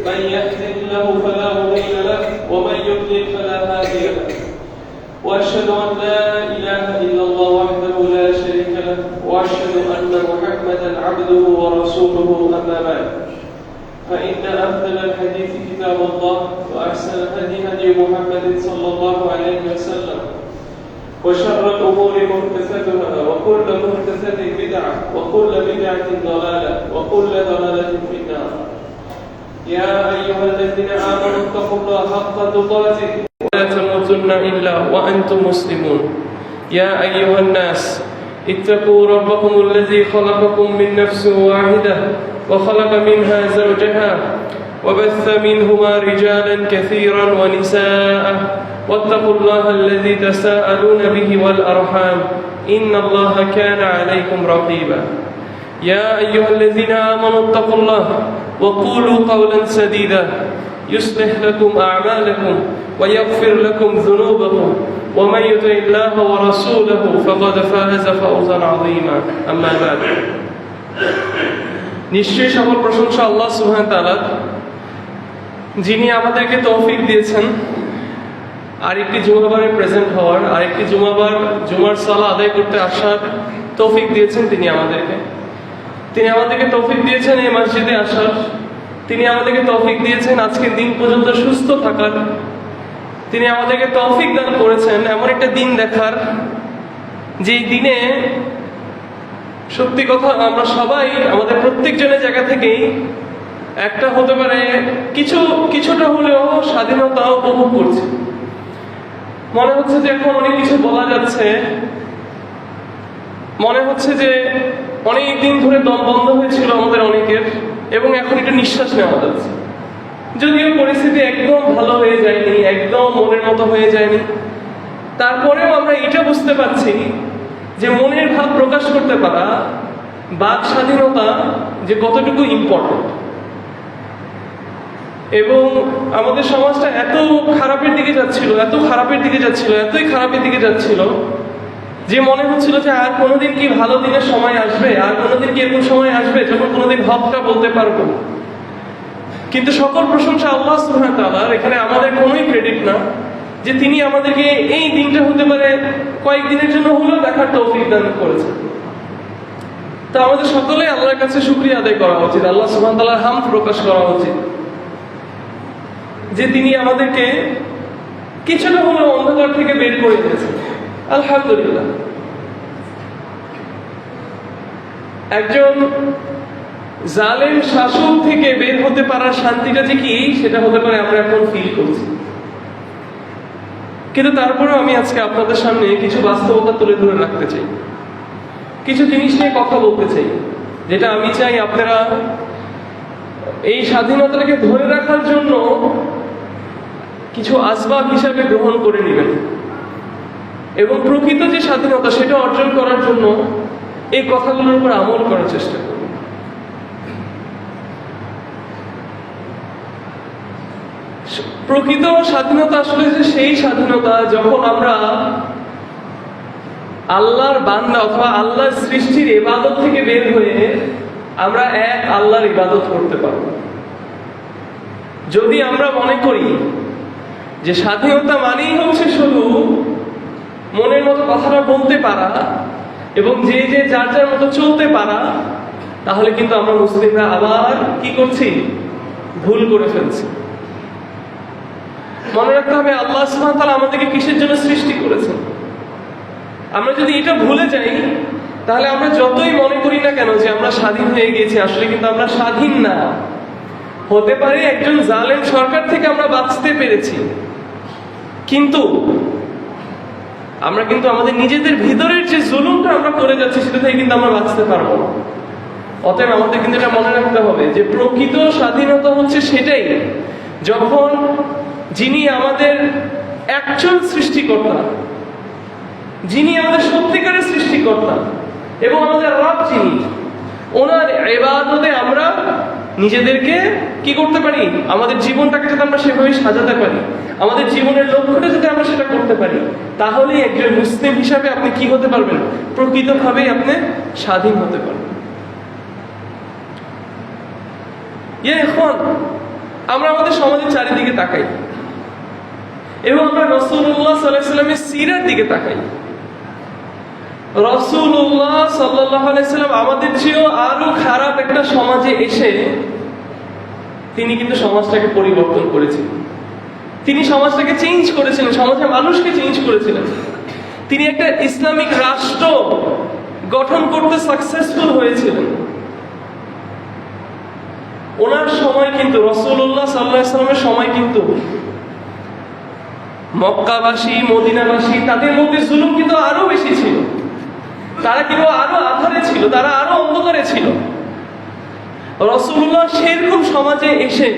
من يهده الله فلا مضل له ومن يضلل فلا هادي له وأشهد أن لا إله إلا الله وحده لا شريك له وأشهد أن محمدا عبده ورسوله أما بعد فإن أفضل الحديث كتاب الله وأحسن الهدي هدي محمد صلى الله عليه وسلم وشر الأمور محدثاتها وكل محدثة بدعة وكل بدعة ضلالة وكل ضلالة في النار. يا أيها الذين آمنوا اتقوا الله حق تقاته ولا تموتن إلا وأنتم مسلمون. يا أيها الناس اتقوا ربكم الذي خلقكم من نفس واحدة وخلق منها زوجها وبث منهما رجالا كثيرا ونساء واتقوا الله الذي تساءلون به والأرحام إن الله كان عليكم رقيبا. يا أيها الذين آمنوا اتقوا الله وقولوا قولا سديدا يصلح لكم أعمالكم ويغفر لكم ذنوبكم ومن يطع الله ورسوله فقد فاز فوزا عظيما. أما بعد নিশ্চয়ই সকল প্রশংসা আল্লাহ সুবহানাহু ওয়া তাআলা, যিনি আমাদেরকে তৌফিক দিয়েছেন আরেকটি জুমাবারে প্রেজেন্ট হওয়ার, আরেকটি জুমার সালাত আদায় করতে আসার তৌফিক দিয়েছেন। তিনি আমাদেরকে তৌফিক দিয়েছেন এই মসজিদে আসার, তিনি আমাদেরকে তৌফিক দিয়েছেন আজকের দিন পর্যন্ত সুস্থ থাকার, তিনি আমাদেরকে তৌফিক দান করেছেন এমন একটা দিন দেখার, যেই দিনে সত্যি কথা আমরা সবাই আমাদের প্রত্যেকজনের জায়গা থেকেই একটা হতে পারে কিছুটা হলেও স্বাধীনতা উপভোগ করছি। মনে হচ্ছে যে এখন অনেক কিছু বলা যাচ্ছে, মনে হচ্ছে যে অনেক দিন ধরে দম বন্ধ হয়েছিল আমাদের অনেকের, এবং এখন একটু নিঃশ্বাস নেওয়া যাচ্ছে। যদিও পরিস্থিতি একদম ভালো হয়ে যায়নি, একদম মনের মতো হয়ে যায়নি, তারপরেও আমরা এটা বুঝতে পারছি যে মনের ভাব প্রকাশ করতে পারা, বাক স্বাধীনতা যে কতটুকু ইম্পর্টেন্ট। এবং আমাদের সমাজটা এতই খারাপের দিকে যাচ্ছিল যে মনে হচ্ছিল যে আর কোনোদিন কি ভালো দিনের সময় আসবে, আর কোনোদিন কি এরকম সময় আসবে যখন কোনোদিন হকটা বলতে পারবো। কিন্তু সকল প্রশংসা আল্লাহ সুবহানাহু ওয়া তাআলার, এখানে আমাদের কোনোই ক্রেডিট না যে তিনি আমাদেরকে এই দিনটা হতে পারে কয়েকদিনের জন্য হলেও দেখার তৌফিক দান করেছেন। তা আমাদের সকলে আল্লাহর কাছে শুকরিয়া আদায় করা উচিত, আল্লাহ সুবহানাহু ওয়া তাআলার হামদ প্রকাশ করা উচিত যে তিনি আমাদেরকে কিছুটা হলেও অন্ধকার থেকে বের করে দিয়েছেন। আলহামদুলিল্লাহ। একজন জালেম শাসক থেকে বের হতে পারার শান্তিটা যে কি, সেটা হতে পারে আমরা এখন ফিল করছি। কিন্তু তারপরেও আমি আজকে আপনাদের সামনে কিছু বাস্তবতা তুলে ধরে রাখতে চাই, কিছু জিনিস নিয়ে কথা বলতে চাই, যেটা আমি চাই আপনারা এই স্বাধীনতাটাকে ধরে রাখার জন্য কিছু আসবাব হিসাবে গ্রহণ করে নেবেন, এবং প্রকৃত যে স্বাধীনতা সেটা অর্জন করার জন্য এই কথাগুলোর উপর আমল করার চেষ্টা করবেন। প্রকৃত স্বাধীনতা আসলে যে সেই স্বাধীনতা যখন আমরা আল্লাহর বান্দা অথবা আল্লাহর সৃষ্টির ইবাদত থেকে বের হয়ে আমরা এক আল্লাহর ইবাদত করতে পারব। যদি আমরা মনে করি যে স্বাধীনতা মানেই হচ্ছে শুধু মনের মতো কথাটা বলতে পারা এবং যে যার মতো চলতে পারা, তাহলে কিন্তু আমরা মুসলিমরা আবার কি করছি, ভুল করে ফেলছি। মনে রাখতে হবে আল্লাহ সুবহানাহু ওয়া তাআলা আমাদেরকে কিসের জন্য সৃষ্টি করেছেন। আমরা যদি এটা ভুলে যাই, তাহলে আমরা যতই মনে করি না কেন যে আমরা স্বাধীন হয়ে গেছি, আসলে কিন্তু আমরা স্বাধীন না। হতে পারে একজন জালেম সরকার থেকে আমরা বাঁচতে পেরেছি, কিন্তু আমরা কিন্তু আমাদের নিজেদের ভিতরের যে জুলুমটা আমরা করে যাচ্ছি সেটা থেকে কিন্তু আমরা বাঁচতে পারবো না। অতএব আমাদের কিন্তু এটা মনে রাখতে হবে যে প্রকৃত স্বাধীনতা হচ্ছে সেটাই যখন যিনি আমাদের অ্যাকচুয়াল সৃষ্টিকর্তা, যিনি আমাদের সত্যিকারের সৃষ্টিকর্তা এবং আমাদের রব যিনি, ওনার ইবাদতে আমরা নিজেদেরকে কি করতে পারি, আমাদের জীবনটাকে যাতে আমরা সেভাবে সাজাতে পারি, আমাদের জীবনের লক্ষ্যটা যাতে আমরা সেটা করতে পারি, তাহলেই একজন মুসলিম হিসাবে আপনি কি হতে পারবেন, প্রকৃতভাবেই আপনি স্বাধীন হতে পারবেন। এখন আমরা আমাদের সমাজের চারিদিকে তাকাই এবং আমরা রাসূলুল্লাহ সাল্লাল্লাহু আলাইহি ওয়াসাল্লামের সিরার দিকে তাকাই। রাসূলুল্লাহ সাল্লাল্লাহু আলাইহি ওয়াসাল্লাম আমাদের চেয়েও আরো খারাপ একটা সমাজে এসে তিনি কিন্তু সমাজটাকে পরিবর্তন করেছিলেন। তিনি সমাজটাকে চেঞ্জ করেছিলেন, সমাজের মানুষকে চেঞ্জ করেছিলেন। তিনি একটা ইসলামিক রাষ্ট্র গঠন করতে সাকসেসফুল হয়েছিলেন। ওনার সময় কিন্তু রাসূলুল্লাহ সাল্লাল্লাহু আলাইহি ওয়াসাল্লামের সময় কিন্তু মক্কাবাসী, মদিনাবাসী তাদের মধ্যে জুলুম কিন্তু আরো বেশি ছিল। তারা কিন্তু আরো আঁধারে ছিল, তারা আরো অন্ধকারে ছিল। রাসূলুল্লাহ সেরকম সমাজে এসে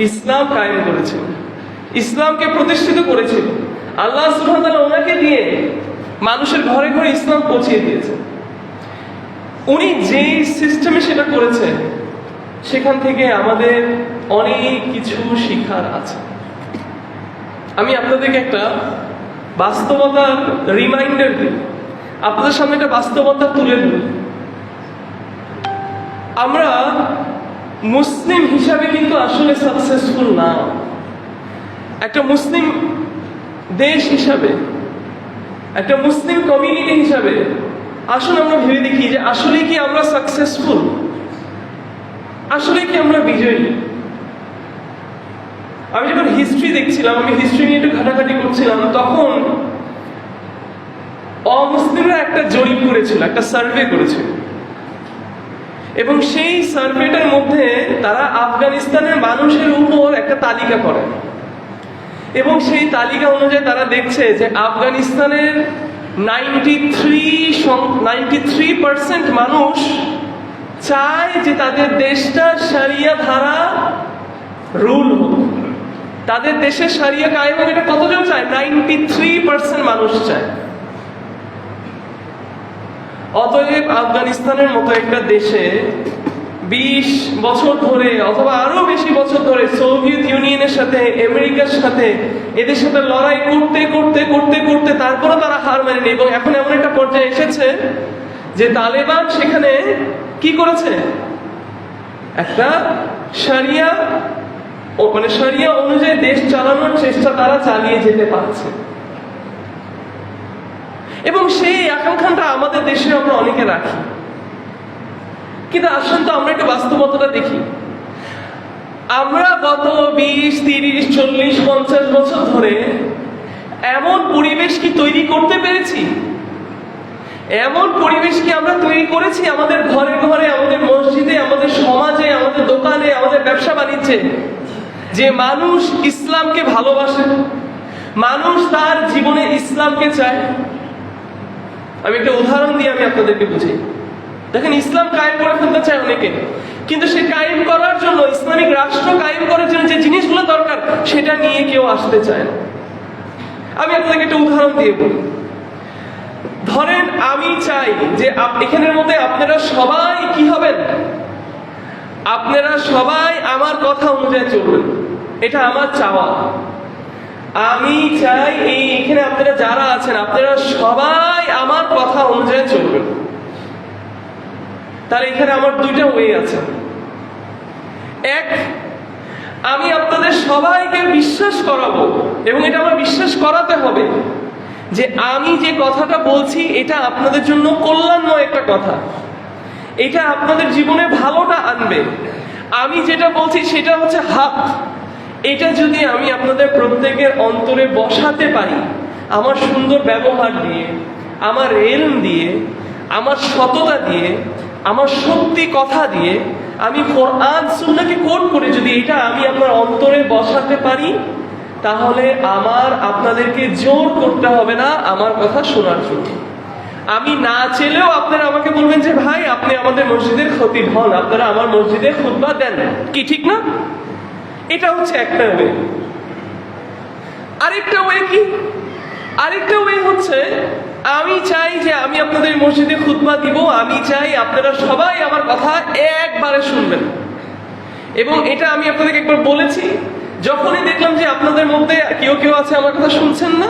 ইসলাম কায়েম করেছেন, ইসলামকে প্রতিষ্ঠিত করেছিল। আল্লাহ সুবহানাহু ওয়া তাআলা ওনাকে দিয়ে মানুষের ঘরে ঘরে ইসলাম পৌঁছিয়ে দিয়েছেন। উনি যে সিস্টেমে সেটা করেছেন সেখান থেকে আমাদের অনেক কিছু শিক্ষার আছে। আমি আপনাদেরকে একটা বাস্তবতার রিমাইন্ডার দিই, আপনাদের সামনে একটা বাস্তবতা তুলে ধরি। আমরা মুসলিম হিসাবে কিন্তু আসলে সাকসেসফুল না। একটা মুসলিম দেশ হিসাবে, একটা মুসলিম কমিউনিটি হিসাবে আসলে আমরা ভেবে দেখি যে আসলে কি আমরা সাকসেসফুল, আসলে কি আমরা বিজয়ী। আমি যখন হিস্ট্রি দেখছিলাম, আমি হিস্ট্রি নিয়ে একটু ঘাটাঘাটি করছিলাম, তখন অমুসলিমরা একটা জরিপ করেছিল, একটা সার্ভে করেছিল এবং সেই সার্ভেটার মধ্যে তারা আফগানিস্তানের মানুষের উপর একটা তালিকা করে এবং সেই তালিকা অনুযায়ী তারা দেখছে যে আফগানিস্তানের 93% মানুষ চায় যে তাদের দেশটা শরিয়া ধারা রুল হোক, তাদের দেশে শরিয়া কায়েম হোক। এটা কতজন চায়? 93% মানুষ চায়। অতএব আফগানিস্তানের মতো একটা দেশে 20 বছর ধরে অথবা আরো বেশি বছর ধরে সোভিয়েত ইউনিয়নের সাথে, আমেরিকার সাথে, এদের সাথে লড়াই করতে করতে করতে করতে তারপরে তারা হার মানেনি এবং এখন এমন একটা পর্যায়ে এসেছে যে তালেবান সেখানে কি করেছে, একটা শরিয়া মানে শরিয়া অনুযায়ী দেশ চালানোর চেষ্টা তারা চালিয়ে যেতে পারছে এবং সেই আকাঙ্ক্ষাটা আমাদের দেশে আমরা অনেকে রাখি। কিন্তু আসলে তো আমরা একটা বাস্তবতাটা দেখি। আমরা গত 20, 30, 40, 50 বছর ধরে এমন পরিবেশ কি তৈরি করতে পেরেছি, এমন পরিবেশ কি আমরা তৈরি করেছি আমাদের ঘরে ঘরে, আমাদের মসজিদে, আমাদের সমাজে, আমাদের দোকানে, আমাদের ব্যবসা বাণিজ্যে, যে মানুষ ইসলামকে ভালোবাসে, মানুষ তার জীবনে ইসলামকে চায়। আমি একটা উদাহরণ দিয়ে আমি আপনাদেরকে বুঝাই। দেখেন, ইসলাম কায়েম করে ফেলতে চায় অনেকে, কিন্তু সে কায়েম করার জন্য, ইসলামিক রাষ্ট্র কায়েম করার জন্য যে জিনিসগুলো দরকার সেটা নিয়ে কেউ আসতে চায় না। আমি আপনাদেরকে একটা উদাহরণ দিয়ে বলি। ধরেন আমি চাই যে এখানের মধ্যে আপনারা সবাই কি হবেন, আপনারা সবাই আমার কথা অনুযায়ী চলবেন, এটা আমার চাওয়া। আমি চাই এখানে আপনারা যারা আছেন আপনারা সবাই আমার কথা অনুযায়ী চলবেন। তাহলে এখানে আমার দুইটা ওয়ে আছে। এক, আমি আপনাদের সবাইকে বিশ্বাস করাবো এবং এটা আমার বিশ্বাস করাতে হবে যে আমি যে কথাটা বলছি এটা আপনাদের জন্য কল্যাণময় একটা কথা, এটা আপনাদের জীবনে ভালোটা আনবে। আমি যেটা বলছি সেটা হচ্ছে হক। এটা যদি আমি আপনাদের প্রত্যেকের অন্তরে বসাতে পারি আমার সুন্দর ব্যবহার দিয়ে, আমার এলম দিয়ে, আমার সততা দিয়ে, আমার সত্যি কথা দিয়ে, আমি কোরআন সুন্নাহকে কোট করে যদি এটা আমি আপনার অন্তরে বসাতে পারি, তাহলে আমার আপনাদেরকে জোর করতে হবে না আমার কথা শোনার জন্য। আমি না চেলেও আপনারা আমাকে বলবেন যে ভাই আপনি আমাদের মসজিদের খতিব হন, আপনারা আমার মসজিদে খুতবা দেন, কি ঠিক না? এটা হচ্ছে একটা ওয়ে। আরেকটা ওয়ে কি? আরেকটা ওয়ে হচ্ছে আমি চাই যে আমি আপনাদের মসজিদে খুতবা দিব, আমি চাই আপনারা সবাই আমার কথা একবারে শুনবেন। এবং এটা আমি আপনাদেরকে একবার বলেছি, যখনই দেখলাম যে আপনাদের মধ্যে কেউ কেউ আছে আমার কথা শুনছেন না,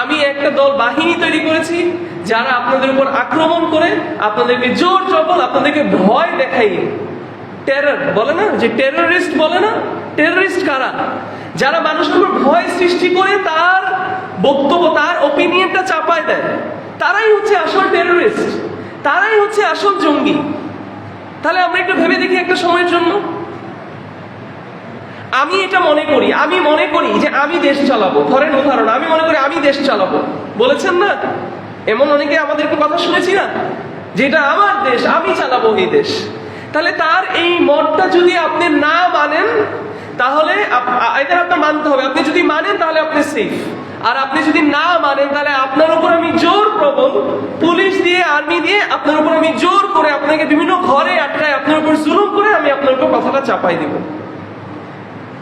আমি একটা দল বাহিনী তৈরি করেছি যারা আপনাদের উপর আক্রমণ করে আপনাদেরকে জোর জবর আপনাদেরকে ভয় দেখাই, টেরর বলে না, যে টেররিস্ট বলে না, টেররিস্ট কারা? যারা মানুষের উপর ভয় সৃষ্টি করে তার বক্তব্য, তার ওপিনিয়নটা চাপায় দেয়, তারাই হচ্ছে আসল টেররিস্ট, তারাই হচ্ছে আসল জঙ্গি। তাহলে আমরা একটু ভেবে দেখি একটা সময়ের জন্য। আমি এটা মনে করি যে আমি দেশ চালাবো, ধরেন উদাহরণ, আমি মনে করি আমি দেশ চালাবো, বলেছেন না এমন অনেকে আমাদেরকে কথা শুনেছি না, যেটা আমার দেশ, আমি চালাবো এই দেশ। তাহলে তার এই মতটা যদি আপনি না মানেন, তাহলে এটা আপনার মানতে হবে। আপনি যদি মানেন তাহলে আপনি সেফ, আর আপনি যদি না মানেন তাহলে আপনার উপর আমি জোর প্রবল পুলিশ দিয়ে, আর্মি দিয়ে আপনার উপর আমি জোর করে আপনাকে বিভিন্ন ঘরে আটকায় আপনার উপর জুলুম করে আমি আপনার উপর কথাটা চাপাই দিব।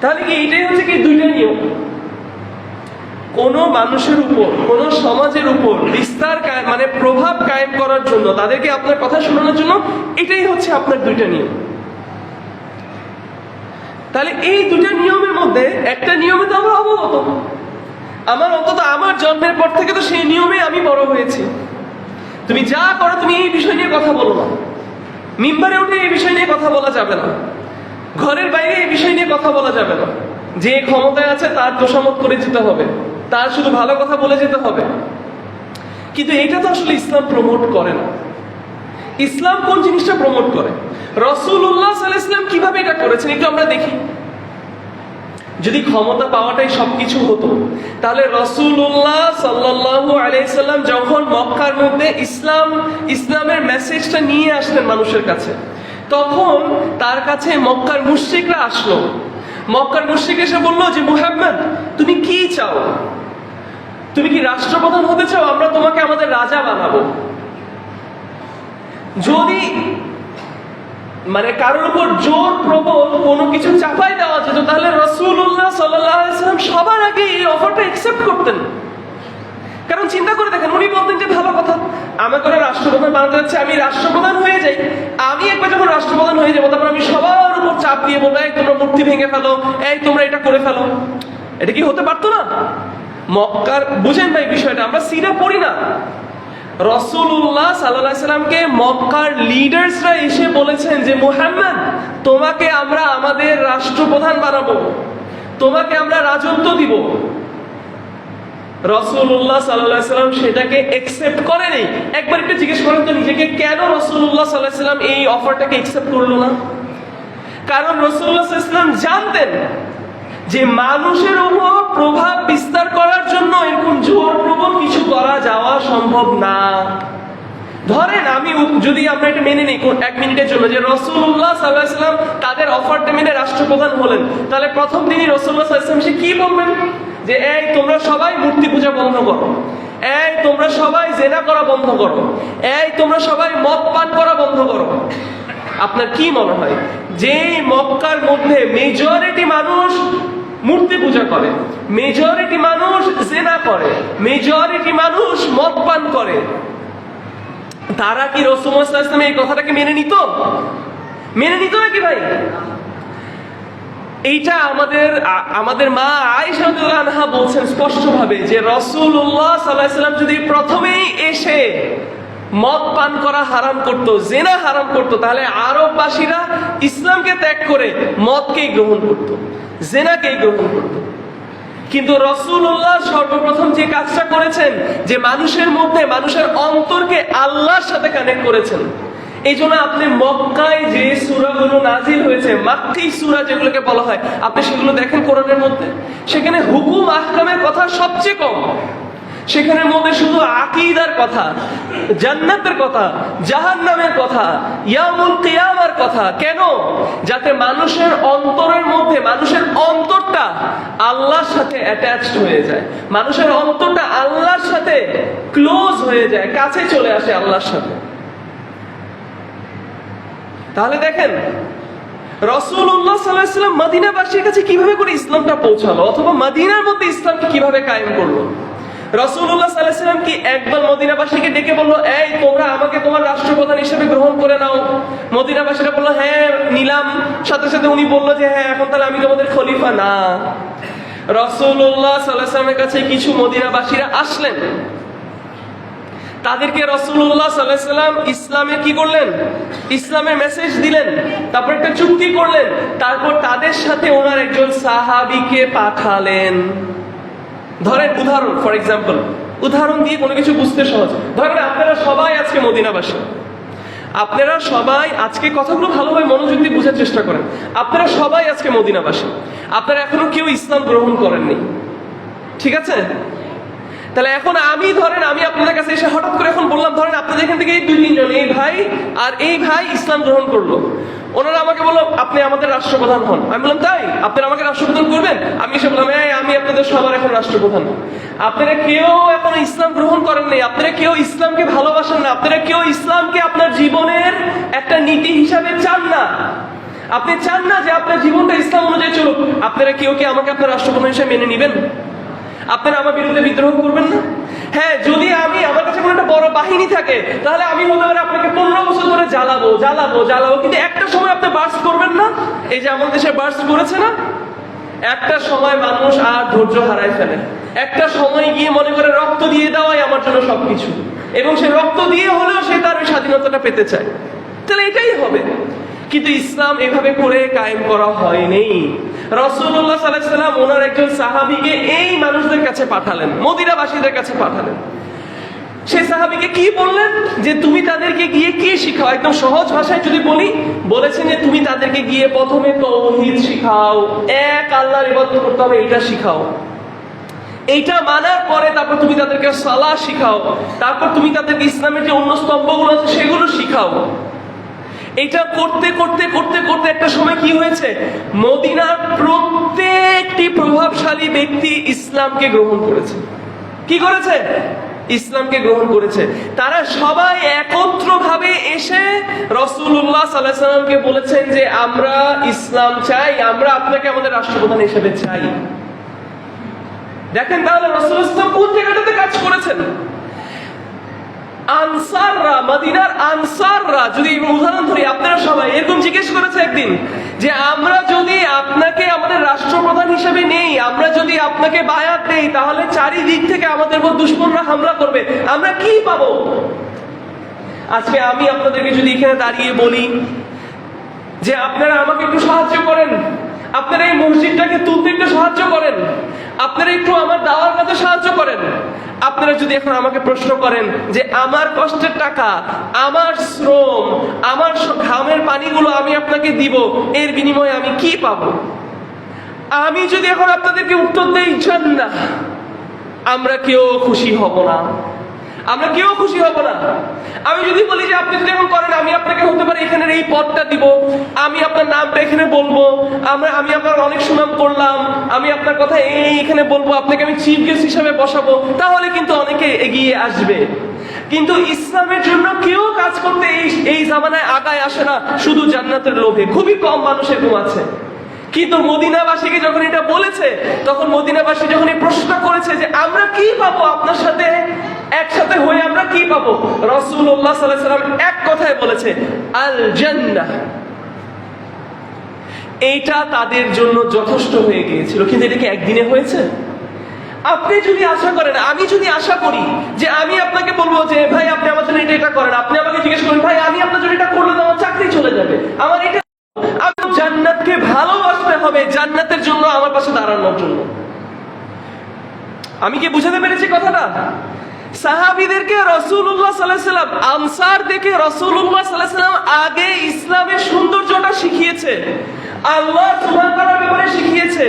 তাহলে কি এইটাই হচ্ছে কি দুইটা নিয়ম? কোন মানুষের উপর, কোন সমাজের উপর বিস্তার মানে প্রভাব কায়েম করার জন্য, তাদেরকে আপনার কথা শোনানোর জন্য, এটাই হচ্ছে আপনার দুইটা নিয়ম। তাহলে এই দুইটা নিয়মের মধ্যে একটা নিয়মে তো আমরা অবগত, অন্তত আমার জন্মের পর থেকে তো সেই নিয়মে আমি বড় হয়েছি। তুমি যা করো তুমি এই বিষয় নিয়ে কথা বলো না, মিম্বারে উঠে এই বিষয় নিয়ে কথা বলা যাবে না, ঘরের বাইরে এই বিষয় নিয়ে কথা বলা যাবে না। যে ক্ষমতায় আছে তার তোষামত করে যেতে হবে, তার শুধু ভালো কথা বলে যেতে হবে। কিন্তু এটা তো আসলে ইসলাম প্রমোট করে না। ইসলাম কোন জিনিসটা প্রমোট করে? রাসূলুল্লাহ সাল্লাল্লাহু আলাইহি ওয়াসাল্লাম কিভাবে এটা করেছেন একটু আমরা দেখি। যদি ক্ষমতা পাওয়াটাই সবকিছু হতো, তাহলে রাসূলুল্লাহ সাল্লাল্লাহু আলাইহি ওয়াসাল্লাম যখন মক্কার মধ্যে ইসলামের মেসেজটা নিয়ে আসলেন মানুষের কাছে, তখন তার কাছে মক্কার মুশরিকরা আসলো। মক্কার মুশরিক এসে বললো যে মুহাম্মদ তুমি কি চাও? তুমি কি রাষ্ট্রপ্রধান হতে চাও? আমরা তোমাকে আমাদের রাজা বানাবো। যদি মানে কারোর উপর জোর প্রবল কোনো কিছু চাপাই দেওয়া যেত, তাহলে রাসূলুল্লাহ সাল্লাল্লাহু আলাইহি ওয়াসাল্লাম সবার আগে এই অফারটা অ্যাকসেপ্ট করতেন। কারণ চিন্তা করে দেখেন, উনি বলতেন যে ভালো কথা, আমাকে করে রাষ্ট্রপ্রধান বানাতে হচ্ছে, আমি রাষ্ট্রপ্রধান হয়ে যাই। আমি একবার যখন রাষ্ট্রপ্রধান হয়ে যাবো, তারপর আমি সবার উপর চাপ দিয়ে বলবো এই তোমরা মূর্তি ভেঙে ফেলো, এই তোমরা এটা করে ফেলো। এটা কি হতে পারতো না? মক্কার, বুঝেন ভাই বিষয়টা, আমরা সিরা পড়ি না। রাসূলুল্লাহ সাল্লাল্লাহু আলাইহি সাল্লামকে মক্কার লিডার্সরা এসে বলেছেন যে মুহাম্মদ তোমাকে আমরা আমাদের রাষ্ট্রপ্রধান বানাবো, তোমাকে আমরা রাজত্ব দিব। রাসূলুল্লাহ সাল্লাল্লাহু আলাইহি সাল্লাম সেটাকে অ্যাকসেপ্ট করেনি। একবার একটু জিজ্ঞেস করেন তো নিজেকে, কেন রাসূলুল্লাহ সাল্লাল্লাহু আলাইহি সাল্লাম এই অফারটাকে অ্যাকসেপ্ট করলো না? কারণ রাসূলুল্লাহ সাল্লাল্লাহু আলাইহি সাল্লাম জানতেন যে মানুষের উপর প্রভাব বিস্তার করার জন্য এরকম জোর প্রবল কিছু করা যাওয়া সম্ভব না। ধরেন যদি আমরা এটা মেনে নিই এক মিনিটের জন্য যে রাসূলুল্লাহ সাল্লাল্লাহু আলাইহি সাল্লাম তাদের অফারটা মেনে রাষ্ট্রপ্রধান হলেন, তাহলে প্রথম দিনই রাসূলুল্লাহ সাল্লাল্লাহু আলাইহি সাল্লাম সে কি বলবেন? যে এই তোমরা সবাই মূর্তি পূজা বন্ধ করো, এই তোমরা সবাই জেনা করা বন্ধ করো, এই তোমরা সবাই মদ পান করা বন্ধ করো। আপনার কি মনে হয় যে মক্কার মধ্যে মেজরিটি মানুষ মূর্তি পূজা করে, মেজরিটি মানুষ জেনা করে, মেজরিটি মানুষ মদ পান করে, তারা কি রাসূলুল্লাহ সাল্লাল্লাহু আলাইহি ওয়াসাল্লাম এই কথাটাকে মেনে নিত? মেনে নিত নাকি ভাই? এইটা আমাদের মা আয়েশা রাদিয়াল্লাহু আনহা বলছেন স্পষ্টভাবে যে রাসূলুল্লাহ সাল্লাল্লাহু আলাইহি ওয়াসাল্লাম যদি প্রথমেই এসে মদ পান করা হারাম করতো, জেনা হারাম করতো, তাহলে আরববাসীরা ইসলামকে ত্যাগ করে মদকেই গ্রহণ করতো, জেনাকেই গ্রহণ করতো। কিন্তু রাসূলুল্লাহ সর্বপ্রথম যে কাজটা করেছেন, যে মানুষের মধ্যে মানুষের অন্তরকে আল্লাহর সাথে কানেক্ট করেছেন। এই জন্য আপনি মক্কায় যে সূরাগুলো নাজিল হয়েছে, মাক্কি সূরা যেগুলোকে বলা হয়, আপনি সেগুলো দেখেন কোরআনের মধ্যে, সেখানে হুকুম আহকামের কথা সবচেয়ে কম। সেখানের মধ্যে শুধু আকীদার কথা, জান্নাতের কথা, জাহান্নামের কথা, ইয়াউমুল কিয়ামার কথা। কেন? যাতে মানুষের অন্তরের মধ্যে মানুষের অন্তরটা আল্লাহর সাথে অ্যাটাচড হয়ে যায়, মানুষের অন্তরটা আল্লাহর সাথে ক্লোজ হয়ে যায়, কাছে চলে আসে আল্লাহর সাথে। তাহলে দেখেন রাসূলুল্লাহ সাল্লাল্লাহু আলাইহি ওয়াসাল্লাম মদিনাবাসীর কাছে কিভাবে করে ইসলামটা পৌঁছালো, অথবা মদিনার মধ্যে ইসলামকে কিভাবে কায়েম করলো। রাসূলুল্লাহ সাল্লাল্লাহু আলাইহি ওয়াসাল্লাম কি একবার মদিনাবাসীকে ডেকে বললো এই তোমরা আমাকে তোমার রাষ্ট্রপ্রধান হিসেবে গ্রহণ করে নাও? মদিনাবাসীরা বললো হ্যাঁ নিলাম, সাথে সাথে উনি বললো যে হ্যাঁ এখন তাহলে আমি তোমাদের খলিফা। না, রাসূলুল্লাহ সাল্লাল্লাহু আলাইহি ওয়াসাল্লামের কাছে কিছু মদিনাবাসীরা আসলেন, তাদেরকে রাসূলুল্লাহ সাল্লাল্লাহু আলাইহি ওয়াসাল্লাম ইসলামের কি করলেন? ইসলামের মেসেজ দিলেন। তারপর একটা চুক্তি করলেন, তারপর তাদের সাথে ওনার একজন সাহাবীকে পাঠালেন। ধরেন উদাহরণ, ফর এক্সাম্পল উদাহরণ দিয়ে কোনো কিছু বুঝতে সহজ। ধরেন আপনারা সবাই আজকে মদিনাবাসী, আপনারা সবাই আজকে কথাগুলো ভালোভাবে মনোযোগ দিয়ে বোঝার চেষ্টা করেন। আপনারা সবাই আজকে মদিনাবাসী, আপনারা এখনো কেউ ইসলাম গ্রহণ করেননি, ঠিক আছে? তাহলে এখন আমি ধরেন আমি আপনাদের কাছে এসে হঠাৎ করে এখন বললাম, ধরেন আপনাদের এখান থেকে এই 2-3 জন, এই ভাই আর এই ভাই ইসলাম গ্রহণ করলো। ওনারা আমাকে বললো আপনি আমাদের রাষ্ট্রপ্রধান হন। আমি বললাম তাই, আপনারা আমাকে রাষ্ট্রপ্রধান করবেন? আমি এসে বললাম হ্যাঁ, আমি আপনাদের সবার এখন রাষ্ট্রপ্রধান। আপনারা কেউ এখন ইসলাম গ্রহণ করেন নাই, আপনারা কেউ ইসলামকে ভালোবাসেন না, আপনারা কেউ ইসলামকে আপনার জীবনের একটা নীতি হিসাবে চান না। আপনি চান না যে আপনার জীবনটা ইসলাম অনুযায়ী চলুক। আপনারা কেউ কি আমাকে আপনার রাষ্ট্রপ্রধান হিসেবে মেনে নিবেন? আপনারা আমার বিরুদ্ধে বিদ্রোহ করবেন না? হ্যাঁ, যদি আমার কাছে কোনো একটা বড় বাহিনী থাকে, তাহলে আমি হতে পারে আপনাকে 15 বছর ধরে জ্বালাবো, কিন্তু একটা সময় আপনি বার্স্ট করবেন না? এই যে আমাদের দেশে বার্স্ট করেছে না, একটা সময় মানুষ আর ধৈর্য হারায় ফেলে। একটা সময় গিয়ে মনে করে রক্ত দিয়ে দেওয়াই আমার জন্য সবকিছু, এবং সে রক্ত দিয়ে হলেও সে তার ওই স্বাধীনতাটা পেতে চায়। তাহলে এটাই হবে। কিন্তু ইসলাম এভাবে করে কায়েম করা হয়নি। রাসূলুল্লাহ সাল্লাল্লাহু আলাইহি ওয়াসাল্লাম ওনার একজন সাহাবীকে এই মানুষদের কাছে পাঠালেন, মদিনাবাসীদের কাছে পাঠালেন। সেই সাহাবীকে কি বললেন যে তুমি তাদেরকে গিয়ে কি শিখাও? একদম সহজ ভাষায় যদি বলেছেন যে তুমি তাদেরকে গিয়ে প্রথমে তাওহীদ শিখাও, এক আল্লাহর ইবাদত করতে হবে এটা শিখাও। এইটা মানার পরে তারপর তুমি তাদেরকে সালাত শিখাও, তারপর তুমি তাদেরকে ইসলামের যে অন্য স্তম্ভগুলো আছে সেগুলো শিখাও। এটা করতে করতে করতে করতে একটা সময় কি হয়েছে, মদিনার প্রত্যেকটি প্রভাবশালী ব্যক্তি ইসলামকে গ্রহণ করেছে। কি করেছে? ইসলামকে গ্রহণ করেছে। তারা সবাই একত্রভাবে এসে রাসূলুল্লাহ সাল্লাল্লাহু আলাইহি ওয়াসাল্লামকে বলেছেন যে আমরা ইসলাম চাই, আমরা আপনাকে আমাদের রাষ্ট্রপ্রধান হিসেবে চাই। দেখেন তাহলে রাসূলুল্লাহ কোন জায়গাটাতে কাজ করেছেন। আনসাররা, মদিনার আনসাররা, যদি উদাহরণ ধরি, আপনারা সবাই এরকম জিজ্ঞেস করেছে একদিন যে আমরা যদি আপনাকে আমাদের রাষ্ট্রপ্রধান হিসেবে নেই, আমরা যদি আপনাকে বায়াত দেই, তাহলে চারিদিক থেকে আমাদের উপর দুশমনরা হামলা করবে, আমরা কি পাবো? আজকে আমি আপনাদেরকে যদি এখানে দাঁড়িয়ে বলি যে আপনারা আমাকে একটু সাহায্য করেন, আপনারা এই মসজিদটাকে তুলতে একটু সাহায্য করেন, আপনারা একটু আমার দাওয়ার কাজে সাহায্য করেন, আপনারা যদি এখন আমাকে প্রশ্ন করেন যে আমার কষ্টের টাকা, আমার শ্রম, আমার ঘামের পানিগুলো আমি আপনাকে দিব, এর বিনিময়ে আমি কি পাবো? আমি যদি এখন আপনাদেরকে উত্তর দেই জান্নাহ, আমরা কেউ খুশি হব না, আমরা কেউ খুশি হব না। আমি যদি বলি যে আপনি যদি এখন করেন, আমি আপনাকে হতে পারে এখানের এই পদটা দিব, আমি আপনার নামটা এখানে বলবো, আমি আপনার অনেক সুনাম করলাম, আমি আপনার কথা এখানে বলবো, আপনাকে আমি চিফ গেস্ট হিসেবে বসাবো, তাহলে কিন্তু অনেকে এগিয়ে আসবে। কিন্তু ইসলামের জন্য কেউ কাজ করতে এই জামানায় আগায় আসে না, শুধু জান্নাতের লোভে। খুবই কম মানুষ এরকম আছে। কিন্তু মদিনাবাসীকে যখন এটা বলেছে, তখন মদিনাবাসী যখন এই প্রশ্ন করেছে যে আমরা কি পাবো আপনার সাথে একসাথে হয়ে, আমরা কি পাবো, রাসূলুল্লাহ সাল্লাল্লাহু আলাইহি ওয়াসাল্লাম এক কথায় বলেছে আল জান্নাহ। এইটা তাদের জন্য যথেষ্ট হয়ে গিয়েছিল। কিন্তু এটা কি একদিনে হয়েছে? আপনি যদি আশা করেন, আমি যদি আশা করি যে আমি আপনাকে বলবো যে ভাই আপনি আমার জন্য এটা করেন, আপনি আমাকে জিজ্ঞেস করেন ভাই আমি আপনার জন্য এটা করলে তো আমার চাকরি চলে যাবে, আমার এটা, আমি জান্নাতকে ভালোবাসতে হবে জান্নাতের জন্য, আমার পাশে দাঁড়ানোর জন্য। আমি কি বুঝাতে পেরেছি কথাটা? সাহাবীদেরকে রাসূলুল্লাহ সাল্লাল্লাহু আলাইহি ওয়াসাল্লাম, আনসারদেরকে রাসূলুল্লাহ সাল্লাল্লাহু আলাইহি ওয়াসাল্লাম আগে ইসলামের সৌন্দর্যটা শিখিয়েছে, আল্লাহ সুবহানাহু ওয়া তাআলার ব্যাপারে শিখিয়েছে,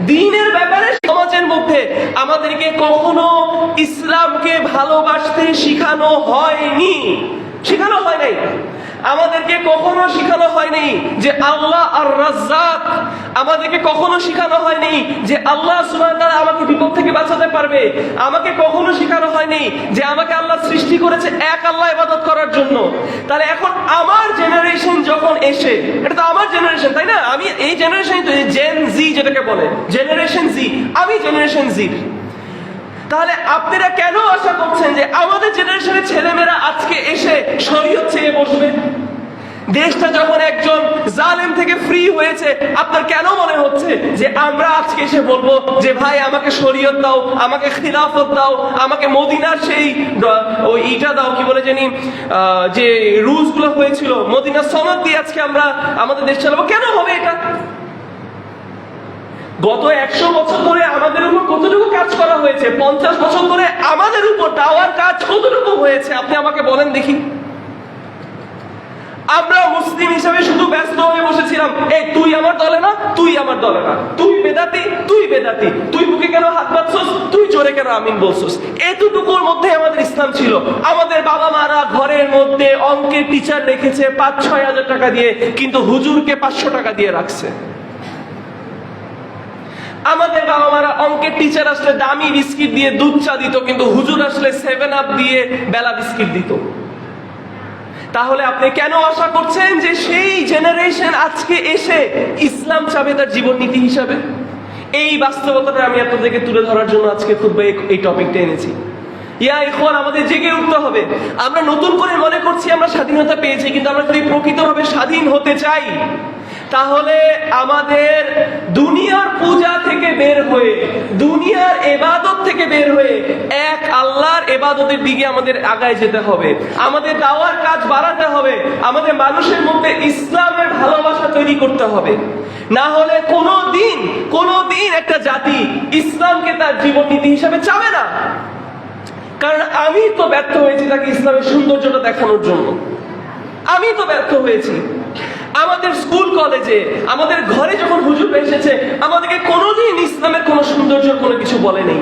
দ্বীনের ব্যাপারে। সমাজের মধ্যে আমাদেরকে কখনো ইসলামকে ভালোবাসতে শেখানো হয়নি, শেখানো হয় নাই। আমাদেরকে কখনো শেখানো হয়নি যে আল্লাহ আর রাজ্জাক, আমাদেরকে কখনো শেখানো হয়নি যে আল্লাহ সুবহানাহু ওয়া তাআলা আমাকে বিপদ থেকে বাঁচাতে পারবে, আমাকে কখনো শেখানো হয়নি যে আমাকে আল্লাহ সৃষ্টি করেছে এক আল্লাহ ইবাদত করার জন্য। তাহলে এখন আমার জেনারেশন যখন এসে, এটা তো আমার জেনারেশন তাই না, আমি এই জেনারেশন, জেন জি যেটাকে বলে, জেনারেশন জি, আমি জেনারেশন জি। তাহলে আপনারা কেন আশা করছেন যে আমাদের জেনারেশনের ছেলেমেয়েরা আজকে এসে শরীয়ত চেয়ে বসবে? দেশটা যখন একজন জালেম থেকে ফ্রি হয়েছে, আপনার কেন মনে হচ্ছে যে আমরা আজকে এসে বলবো যে ভাই আমাকে শরীয়ত দাও, আমাকে খিলাফত দাও, আমাকে মদিনার সেই ওই ইটা দাও, কি বলে জানি যে রুলস গুলো হয়েছিল মদিনার সনদ দিয়ে আজকে আমরা আমাদের দেশ চালাবো? কেন হবে এটা? গত 100 বছর ধরে আমাদের উপর কতটুকু কাজ করা হয়েছে? 50 বছর ধরে আমাদের উপর দাওয়ার কাজ কতটুকু হয়েছে আপনি আমাকে বলেন দেখি। আমরা মুসলিম হিসাবে শুধু ব্যস্ত হয়ে বসেছিলাম, এই তুই আমার দলে না, তুই আমার দলে না, তুই বেদাতি, তুই বেদাতি, তুই বুকে কেন হাত বাঁধছস, তুই জোরে কেন আমিন বলছস। এতটুকুর মধ্যে আমাদের ইসলাম ছিল। আমাদের বাবা মারা ঘরের মধ্যে অঙ্কের টিচার রেখেছে 5-6 হাজার টাকা দিয়ে, কিন্তু হুজুরকে 500 টাকা দিয়ে রাখছে। আমাদের বাবা মারা অঙ্কের টিচার আসলে দামি বিস্কিট দিয়ে দুধ চা দিত, কিন্তু হুজুর আসলে 7 আপ দিয়ে বেলা বিস্কিট দিত। তাহলে আপনি কেন আশা করছেন যে সেই জেনারেশন আজকে এসে ইসলাম চাবে তার জীবন নীতি হিসাবে? এই বাস্তবতাটা আমি আপনাদেরকে তুলে ধরার জন্য আজকে খুব এই টপিকটা এনেছি। ইয়া ইখওয়ান, আমাদের জেগে উঠতে হবে। আমরা নতুন করে মনে করছি আমরা স্বাধীনতা পেয়েছি, কিন্তু আমরা যদি প্রকৃতভাবে স্বাধীন হতে চাই তাহলে আমাদের দুনিয়ার পূজা থেকে বের হয়ে, দুনিয়ার ইবাদত থেকে বের হয়ে এক আল্লাহর ইবাদতের দিকে আমাদের আগায় যেতে হবে। আমাদের দাওয়ার কাজ বাড়াতে হবে, আমাদের মানুষের মধ্যে ইসলামের ভালোবাসা তৈরি করতে হবে। না হলে কোনোদিন একটা জাতি ইসলামকে তার জীবন নীতি হিসাবে চাবে না। কারণ আমি তো ব্যর্থ হয়েছি তাকে ইসলামের সৌন্দর্যটা দেখানোর জন্য। আমি তো ব্যর্থ হয়েছি। আমাদের স্কুল কলেজে, আমাদের ঘরে যখন হুজুর এসেছে, আমাদেরকে কোনোদিন ইসলামের কোনো সৌন্দর্য কোনো কিছু বলে নেই।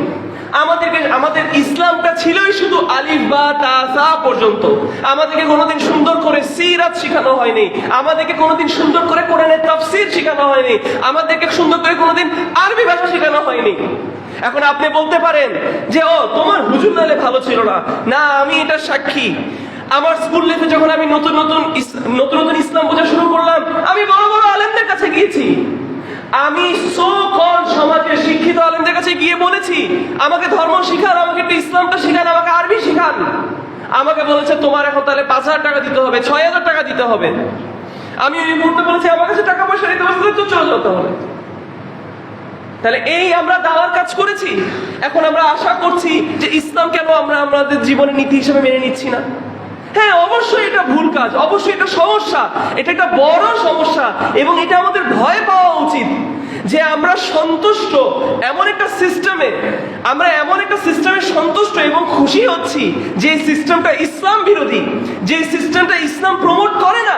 আমাদের ইসলামটা ছিলই শুধু আলিফ বা তা সা পর্যন্ত। আমাদেরকে কোনোদিন সুন্দর করে সিরাত শেখানো হয়নি, আমাদেরকে কোনোদিন সুন্দর করে কোরআনের তাফসীর শেখানো হয়নি, আমাদেরকে সুন্দর করে কোনোদিন আরবি ভাষা শেখানো হয়নি। এখন আপনি বলতে পারেন যে ও তোমার হুজুর নালে ভালো ছিল না। না, আমি এটা সাক্ষী। আমার স্কুল লাইফে যখন আমি নতুন নতুন ইসলাম বোঝা শুরু করলাম, আমি বড় বড় আলেমদের কাছে গিয়েছি। আমি সমাজের শিক্ষিত আলেমদের কাছে গিয়ে বলেছি আমাকে ধর্ম শিখান, আমাকে একটু ইসলামটা শিখান, আমাকে আরবি শিখান। আমাকে বলেছে তোমার এখন তাহলে 5,000 টাকা দিতে হবে, 6,000 টাকা দিতে হবে। আমি ওই মুহূর্তে বলেছি আমার কাছে টাকা পয়সা দিতে পারছি তো চলে যেতে হবে। তাহলে এই আমরা দাওয়ার কাজ করেছি। এখন আমরা আশা করছি যে ইসলাম কেন আমরা আমাদের জীবনের নীতি হিসেবে মেনে নিচ্ছি না? হ্যাঁ, অবশ্যই এটা ভুল কাজ, অবশ্যই এটা সমস্যা, এটা একটা বড় সমস্যা। এবং এটা আমাদের ভয় পাওয়া উচিত যে আমরা সন্তুষ্ট এমন একটা সিস্টেমে সন্তুষ্ট এবং খুশি হচ্ছি যে সিস্টেমটা ইসলাম বিরোধী, যে সিস্টেমটা ইসলাম প্রমোট করে না।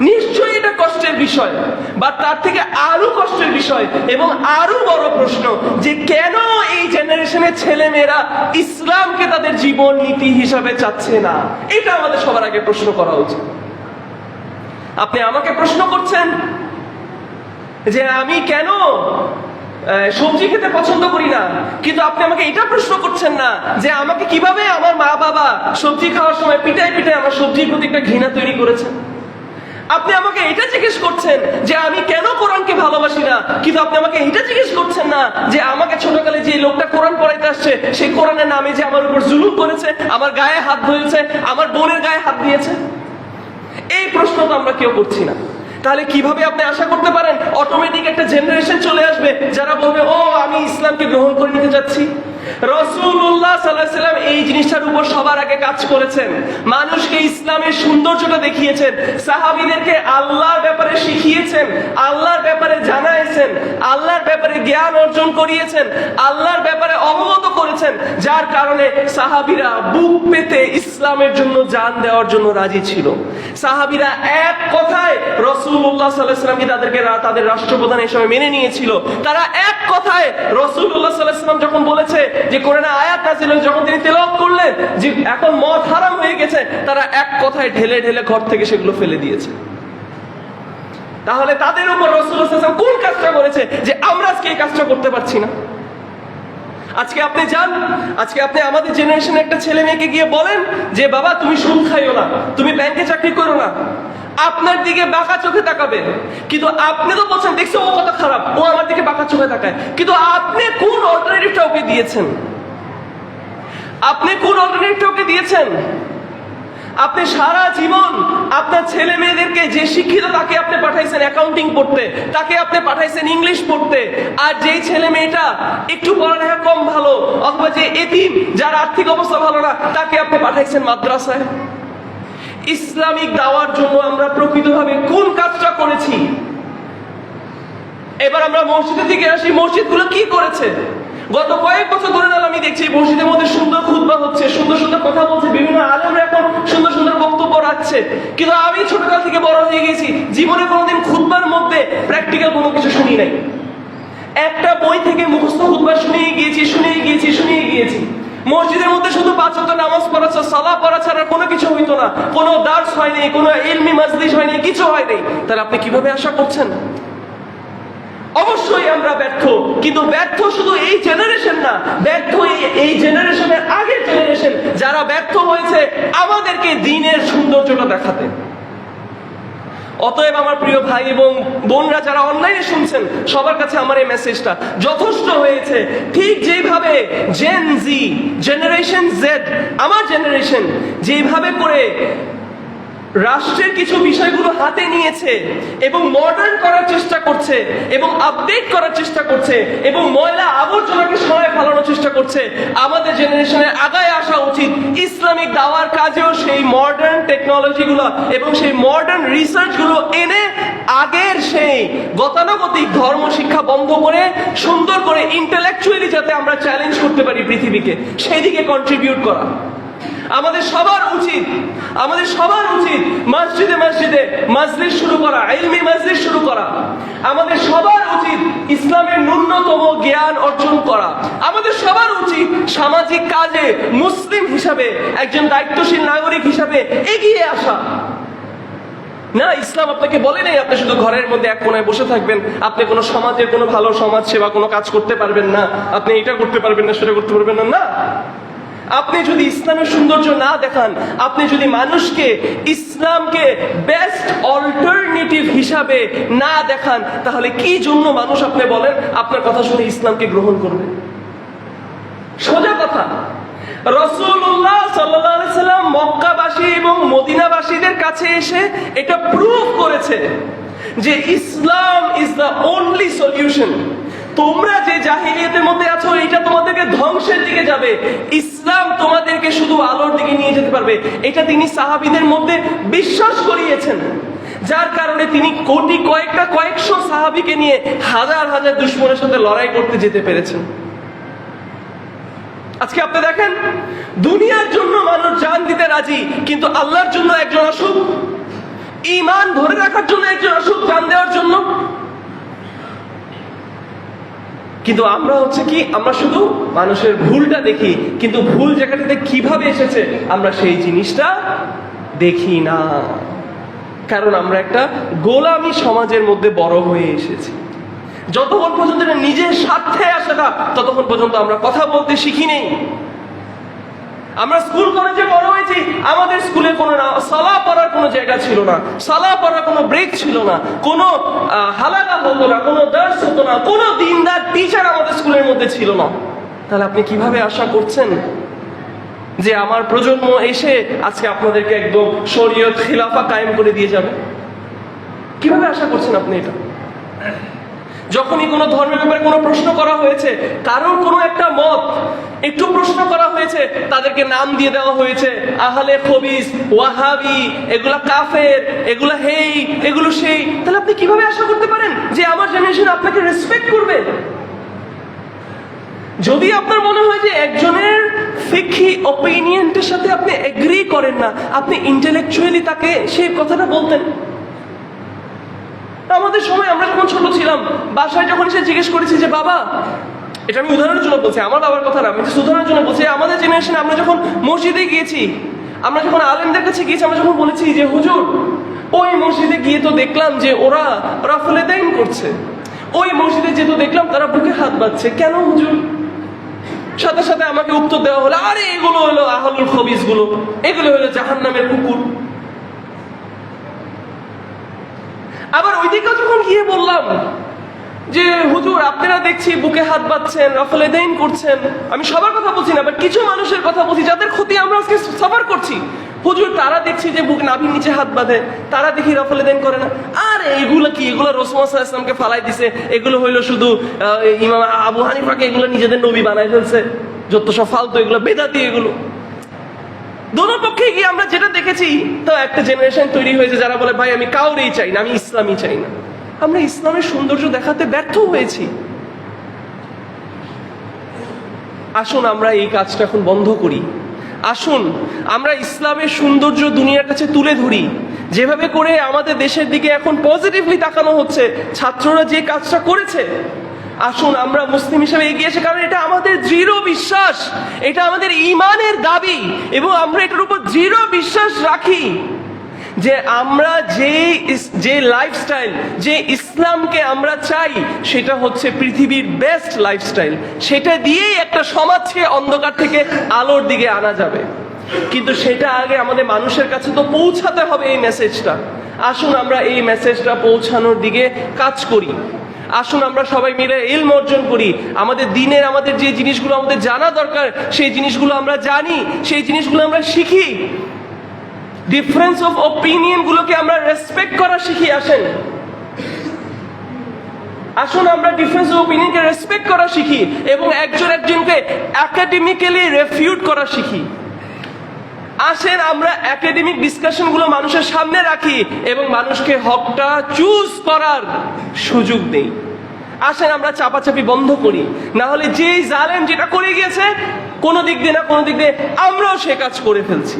নিশ্চয়ই এটা কষ্টের বিষয়, বা তার থেকে আরো কষ্টের বিষয় এবং আরো বড় প্রশ্ন যে কেন এই জেনারেশনের ছেলেমেয়েরা ইসলামকে তাদের জীবন নীতি হিসাবে চাচ্ছে না। এটা আমাদের সবার আগে প্রশ্ন করা উচিত। আপনি আমাকে প্রশ্ন করছেন যে আমি কেন সবজি খেতে পছন্দ করি না, কিন্তু আপনি আমাকে এটা প্রশ্ন করছেন না যে আমাকে কিভাবে আমার মা বাবা সবজি খাওয়ার সময় পিটায় আমার সবজির প্রতি একটা ঘৃণা তৈরি করেছেন। আপনি আমাকে এটা জিজ্ঞেস করছেন যে আমি কেন কোরআনকে ভালোবাসি না, কিন্তু আপনি আমাকে এটা জিজ্ঞেস করছেন না যে আমাকে ছোটকালে যে লোকটা কোরআন পড়াইতে আসছে সেই কোরআনের নামে যে আমার উপর জুলুম করেছে, আমার গায়ে হাত ধরেছে, আমার বোনের গায়ে হাত দিয়েছে। এই প্রশ্ন তো আমরা কেউ করছি না। তাহলে কিভাবে আপনি আশা করতে পারেন অটোমেটিক একটা জেনারেশন চলে আসবে যারা বলবে ও আমি ইসলামকে গ্রহণ করে নিতে যাচ্ছি? রাসূলুল্লাহ সাল্লাল্লাহু আলাইহি ওয়াসাল্লাম এই জিনিসটার উপর সবার আগে কাজ করেছেন, মানুষকে ইসলামের সৌন্দর্যটা দেখিয়েছেন, সাহাবীদেরকে আল্লাহর ব্যাপারে শিখিয়েছেন, আল্লাহর ব্যাপারে জানাইছেন, আল্লাহর ব্যাপারে জ্ঞান অর্জন করিয়েছেন, আল্লাহর ব্যাপারে অবগত করেছেন, যার কারণে সাহাবীরা বুক পেতে ইসলামের জন্য জান দেওয়ার জন্য রাজি ছিল। সাহাবীরা এক কথায় রাসূলুল্লাহ সাল্লাল্লাহু আলাইহি ওয়াসাল্লামকে তাদের রাষ্ট্রপ্রধান হিসেবে মেনে নিয়েছিল। তারা এক কথায় রাসূলুল্লাহ সাল্লাল্লাহু আলাইহি ওয়াসাল্লাম যখন বলেছে যে কোরআনে আয়াত নাযিল হয়েছে, যখন তিনি তেলাওয়াত করলেন যে এখন মদ হারাম হয়ে গেছে, তারা এক কথায় ঢেলে ঘর থেকে সেগুলো ফেলে দিয়েছে। তাহলে তাদের উপর রাসূলুল্লাহ সাল্লাল্লাহু আলাইহি ওয়াসাল্লাম কোন কাজটা করেছে যে আমরা আজকে এই কাজটা করতে পারছি না? আজকে আপনি যান, আজকে আপনি আমাদের জেনারেশনে একটা ছেলে মেয়েকে গিয়ে বলেন যে বাবা তুমি সুদ খাইও না, তুমি ব্যাংকে চাকরি করো না, আপনার দিকে বাঁকা চোখে তাকাবে। কিন্তু আপনি তো বলছেন দেখছো ও কত খারাপ, ও আমার দিকে বাঁকা চোখে তাকায়, কিন্তু আপনি কোন অল্টারনেটিভটা ওকে দিয়েছেন? আপনি কোন অল্টারনেটিভটা ওকে দিয়েছেন? আপনি সারা জীবন আপনার ছেলে মেয়েদেরকে যে শিক্ষিত তাকে আপনি পাঠাইছেন অ্যাকাউন্টিং পড়তে, তাকে আপনি পাঠাইছেন ইংলিশ পড়তে, আর যেই ছেলে মেয়েটা একটু পড়ালেখা কম ভালো অথবা যে এতিম, যার আর্থিক অবস্থা ভালো না, তাকে আপনি পাঠাইছেন মাদ্রাসায়। ইসলামিক দাওয়ার জন্য আমরা প্রকৃতভাবে কোন কাজটা করেছি? এবার আমরা মসজিদের দিকে আসি, মসজিদগুলো কি করেছে? গত কয়েক বছর ধরে আমি দেখছি মসজিদের মধ্যে সুন্দর খুতবা হচ্ছে, সুন্দর সুন্দর কথা বলছে, বিভিন্ন আলেমরা এখন সুন্দর সুন্দর বক্তব্য রাখছে, কিন্তু আমি ছোটকাল থেকে বড় হয়ে গেছি, জীবনে কোনোদিন খুতবার মধ্যে প্র্যাকটিক্যাল কোনো কিছু শুনি নাই। একটা বই থেকে মুখস্থ খুতবা শুনিয়ে গিয়েছি। মসজিদের মধ্যে শুধু 5 ওয়াক্ত নামাজ পড়া, সালাহ পড়া ছাড়া কোনো কিছু হইতো না, কোনো দার্স হয়নি, কোনো ইলমি মাজলিস হয়নি, কিছু হয়নি। তাহলে আপনি কিভাবে আশা করছেন? অবশ্যই আমরা ব্যর্থ, কিন্তু ব্যর্থ শুধু এই জেনারেশন না, ব্যর্থ এই জেনারেশনের আগের জেনারেশন, যারা ব্যর্থ হয়েছে আমাদেরকে দ্বীনের সৌন্দর্যটা দেখাতে। অতএব আমার প্রিয় ভাই এবং বোনরা যারা অনলাইনে শুনছেন, সবার কাছে আমার এই মেসেজটা যথেষ্ট হয়েছে। ঠিক যেভাবে জেন জি, জেনারেশন জেড, আমার জেনারেশন যেভাবে করে রাষ্ট্রের কিছু বিষয়গুলো হাতে নিয়েছে এবং মডার্ন করার চেষ্টা করছে এবং আপডেট করার চেষ্টা করছে এবং ময়লা আবর্জনাকে সরায় ফেলানোর চেষ্টা করছে, আমাদের জেনারেশনের আগায় আসা উচিত ইসলামিক দাওয়ার কাজেও সেই মডার্ন টেকনোলজিগুলো এবং সেই মডার্ন রিসার্চগুলো এনে আগের সেই গতানুগতিক ধর্ম শিক্ষা বন্ধ করে সুন্দর করে ইন্টেলেকচুয়ালি যাতে আমরা চ্যালেঞ্জ করতে পারি পৃথিবীকে, সেই দিকে কন্ট্রিবিউট করা। আমাদের সবার উচিত মসজিদে মাজলিস শুরু করা, ইলমি মাজলিস শুরু করা। আমাদের সবার উচিত ইসলামের ন্যূনতম জ্ঞান অর্জন করা। আমাদের সবার উচিত সামাজিক কাজে মুসলিম হিসাবে, একজন দায়িত্বশীল নাগরিক হিসাবে এগিয়ে আসা। না, ইসলাম আপনাকে বলে নাই আপনি শুধু ঘরের মধ্যে এক কোণায় বসে থাকবেন, আপনি কোনো সমাজের কোনো ভালো সমাজ সেবা কোনো কাজ করতে পারবেন না, আপনি এটা করতে পারবেন না, সেটা করতে পারবেন না। আপনি যদি ইসলামের সৌন্দর্য না দেখান, আপনি যদি মানুষকে ইসলামকে বেস্ট অল্টারনেটিভ হিসাবে না দেখান, তাহলে কি জন্য মানুষ আপনি বলেন আপনার কথা শুনে ইসলামকে গ্রহণ করবে? সোজা কথা, রাসূলুল্লাহ সাল্লাল্লাহু আলাইহি সাল্লাম মক্কাবাসী এবং মদিনাবাসীদের কাছে এসে এটা প্রুভ করেছে যে ইসলাম ইজ দ্য অনলি সলিউশন। তোমরা যে জাহিলিয়াতের মধ্যে আছো, এটা তোমাদেরকে ধ্বংসের দিকে যাবে, ইসলাম তোমাদেরকে শুধু আলোর দিকে নিয়ে যেতে পারবে। এটা তিনি সাহাবীদের মধ্যে বিশ্বাস করিয়েছেন, যার কারণে তিনি কয়েকশো সাহাবীকে নিয়ে হাজার হাজার দুশমনের সাথে লড়াই করতে যেতে পেরেছেন। আজকে আপনি দেখেন, দুনিয়ার জন্য মানুষ জান দিতে রাজি, কিন্তু আল্লাহর জন্য একজন আসুক, ঈমান ধরে রাখার জন্য একজন আসুক জান দেওয়ার জন্য। কিন্তু আমরা কি, আমরা শুধু মানুষের ভুলটা দেখি, কিন্তু ভুল জায়গাটাতে কিভাবে এসেছে আমরা সেই জিনিসটা দেখি না, কারণ আমরা একটা গোলামী সমাজের মধ্যে বড় হয়ে এসেছি। যতক্ষণ পর্যন্ত নিজের স্বার্থে আসে না, ততক্ষণ পর্যন্ত আমরা কথা বলতে শিখি নেই। আমরা স্কুল কলেজে বড় হয়েছি, আমাদের স্কুলে কোনো সালাহ পড়ার কোনো জায়গা ছিল না, সালাহ পড়ার কোনো ব্রেক ছিল না, কোনো হালাকা হতো না, কোনো দার্স হতো না, কোনো দিনদার টিচার আমাদের স্কুলের মধ্যে ছিল না। তাহলে আপনি কিভাবে আশা করছেন যে আমার প্রজন্ম এসে আজকে আপনাদেরকে একদম শরীয়ত খিলাফা কায়েম করে দিয়ে যাবে? কিভাবে আশা করছেন আপনি এটা? যখনই কোনো ধর্মের ব্যাপারে কোনো প্রশ্ন করা হয়েছে, কারোর কোনো একটা মত একটু প্রশ্ন করা হয়েছে, তাদেরকে নাম দিয়ে দেওয়া হয়েছে আহলে খবিস, ওয়াহাবি, এগুলা কাফের, এগুলা হেই, এগুলো সেই। তাহলে আপনি কিভাবে আশা করতে পারেন যে আমার জেনারেশন আপনাকে রেসপেক্ট করবে? যদি আপনার মনে হয় যে একজনের ফিকহি অপিনিয়নের সাথে আপনি এগ্রি করেন না, আপনি ইন্টেলেকচুয়ালি তাকে সেই কথাটা বলতেন। আমাদের সময় আমরা যখন ছোট ছিলাম, বাসায় যখন সে জিজ্ঞেস করেছি যে বাবা, এটা আমি উদাহরণের জন্য বলছি, আমার বাবার কথা না, আমি উদাহরণের জন্য বলছি, আমাদের জেনারেশনে আমরা যখন মসজিদে গিয়েছি, আমরা যখন আলেমদের কাছে গিয়েছি, আমরা যখন বলেছি যে হুজুর, ওই মসজিদে গিয়ে তো দেখলাম যে ওরা রাফলেদাইন করছে, ওই মসজিদে যেহেতু দেখলাম তারা বুকে হাত বাঁধছে, কেন হুজুর? সাথে সাথে আমাকে উত্তর দেওয়া হলো, আরে এগুলো হলো আহলুল খবিস গুলো, এগুলো হলো জাহান্নামের কুকুর। আবার ওইদিকেও যখন গিয়ে বললাম যে হুজুর, আপনারা দেখছি বুকে হাত বাঁধছেন, রাফলেদাইন করছেন, আমি সবার কথা বলছি না, বাট কিছু মানুষের কথা বলছি যাদের ক্ষতি আমরা আজকে সাফার করছি, হুজুর তারা দেখছি যে বুক নাভির নিচে হাত বাঁধে, তারা দেখি রফলে দেন করে না। আর এগুলো কি, এগুলো রাসূল সাল্লাল্লাহু আলাইহি ওয়াসাল্লামকে ফালাই দিছে, এগুলো হইলো শুধু ইমাম আবু হানিফাকে এগুলো নিজেদের নবী বানায় ফেলছে, যত সব ফালতু, এগুলো বেদাতি। এগুলো দোনো পক্ষে গিয়ে আমরা যেটা দেখেছি, তো একটা জেনারেশন তৈরি হয়েছে যারা বলে ভাই আমি কাউরেই চাই না, আমি ইসলামই চাই না। আমরা ইসলামের সৌন্দর্য দেখাতে ব্যর্থ হয়েছি। আসুন আমরা এই কাজটা এখন বন্ধ করি। আসুন আমরা ইসলামের সৌন্দর্য দুনিয়ার কাছে তুলে ধরি। যেভাবে করে আমাদের দেশের দিকে এখন পজিটিভলি তাকানো হচ্ছে, ছাত্ররা যে কাজটা করেছে, আসুন আমরা মুসলিম হিসেবে এগিয়ে আসি, কারণ এটা আমাদের দৃঢ় বিশ্বাস, এটা আমাদের ঈমানের দাবি, এবং আমরা এটার উপর দৃঢ় বিশ্বাস রাখি যে আমরা যে লাইফস্টাইল, যে ইসলামকে আমরা চাই, সেটা হচ্ছে পৃথিবীর বেস্ট লাইফস্টাইল। সেটা দিয়েই একটা সমাজকে অন্ধকার থেকে আলোর দিকে আনা যাবে। কিন্তু সেটা আগে আমাদের মানুষের কাছে তো পৌঁছাতে হবে এই মেসেজটা। আসুন আমরা এই মেসেজটা পৌঁছানোর দিকে কাজ করি। আসুন আমরা সবাই মিলে ইলম অর্জন করি। আমাদের দিনের, আমাদের যে জিনিসগুলো আমাদের জানা দরকার, সেই জিনিসগুলো আমরা জানি, সেই জিনিসগুলো আমরা শিখি। ডিফারেন্স অফ অপিনিয়ন গুলোকে আমরা রেসপেক্ট করা শিখি। আসুন আমরা ডিফারেন্স অফ অপিনিয়নকে রেসপেক্ট করা শিখি, এবং একজন একজনকে একাডেমিক্যালি রেফিউট করা শিখি। আসেন আমরা একাডেমিক ডিসকাশন গুলো মানুষের সামনে রাখি এবং মানুষকে হকটা চুজ করার সুযোগ দেই। আসেন আমরা চাপাচাপি বন্ধ করি, না হলে যেই জালেম যেটা করে গিয়েছে, কোনো দিক দিয়ে না কোনো দিক দিয়ে আমরাও সে কাজ করে ফেলছি।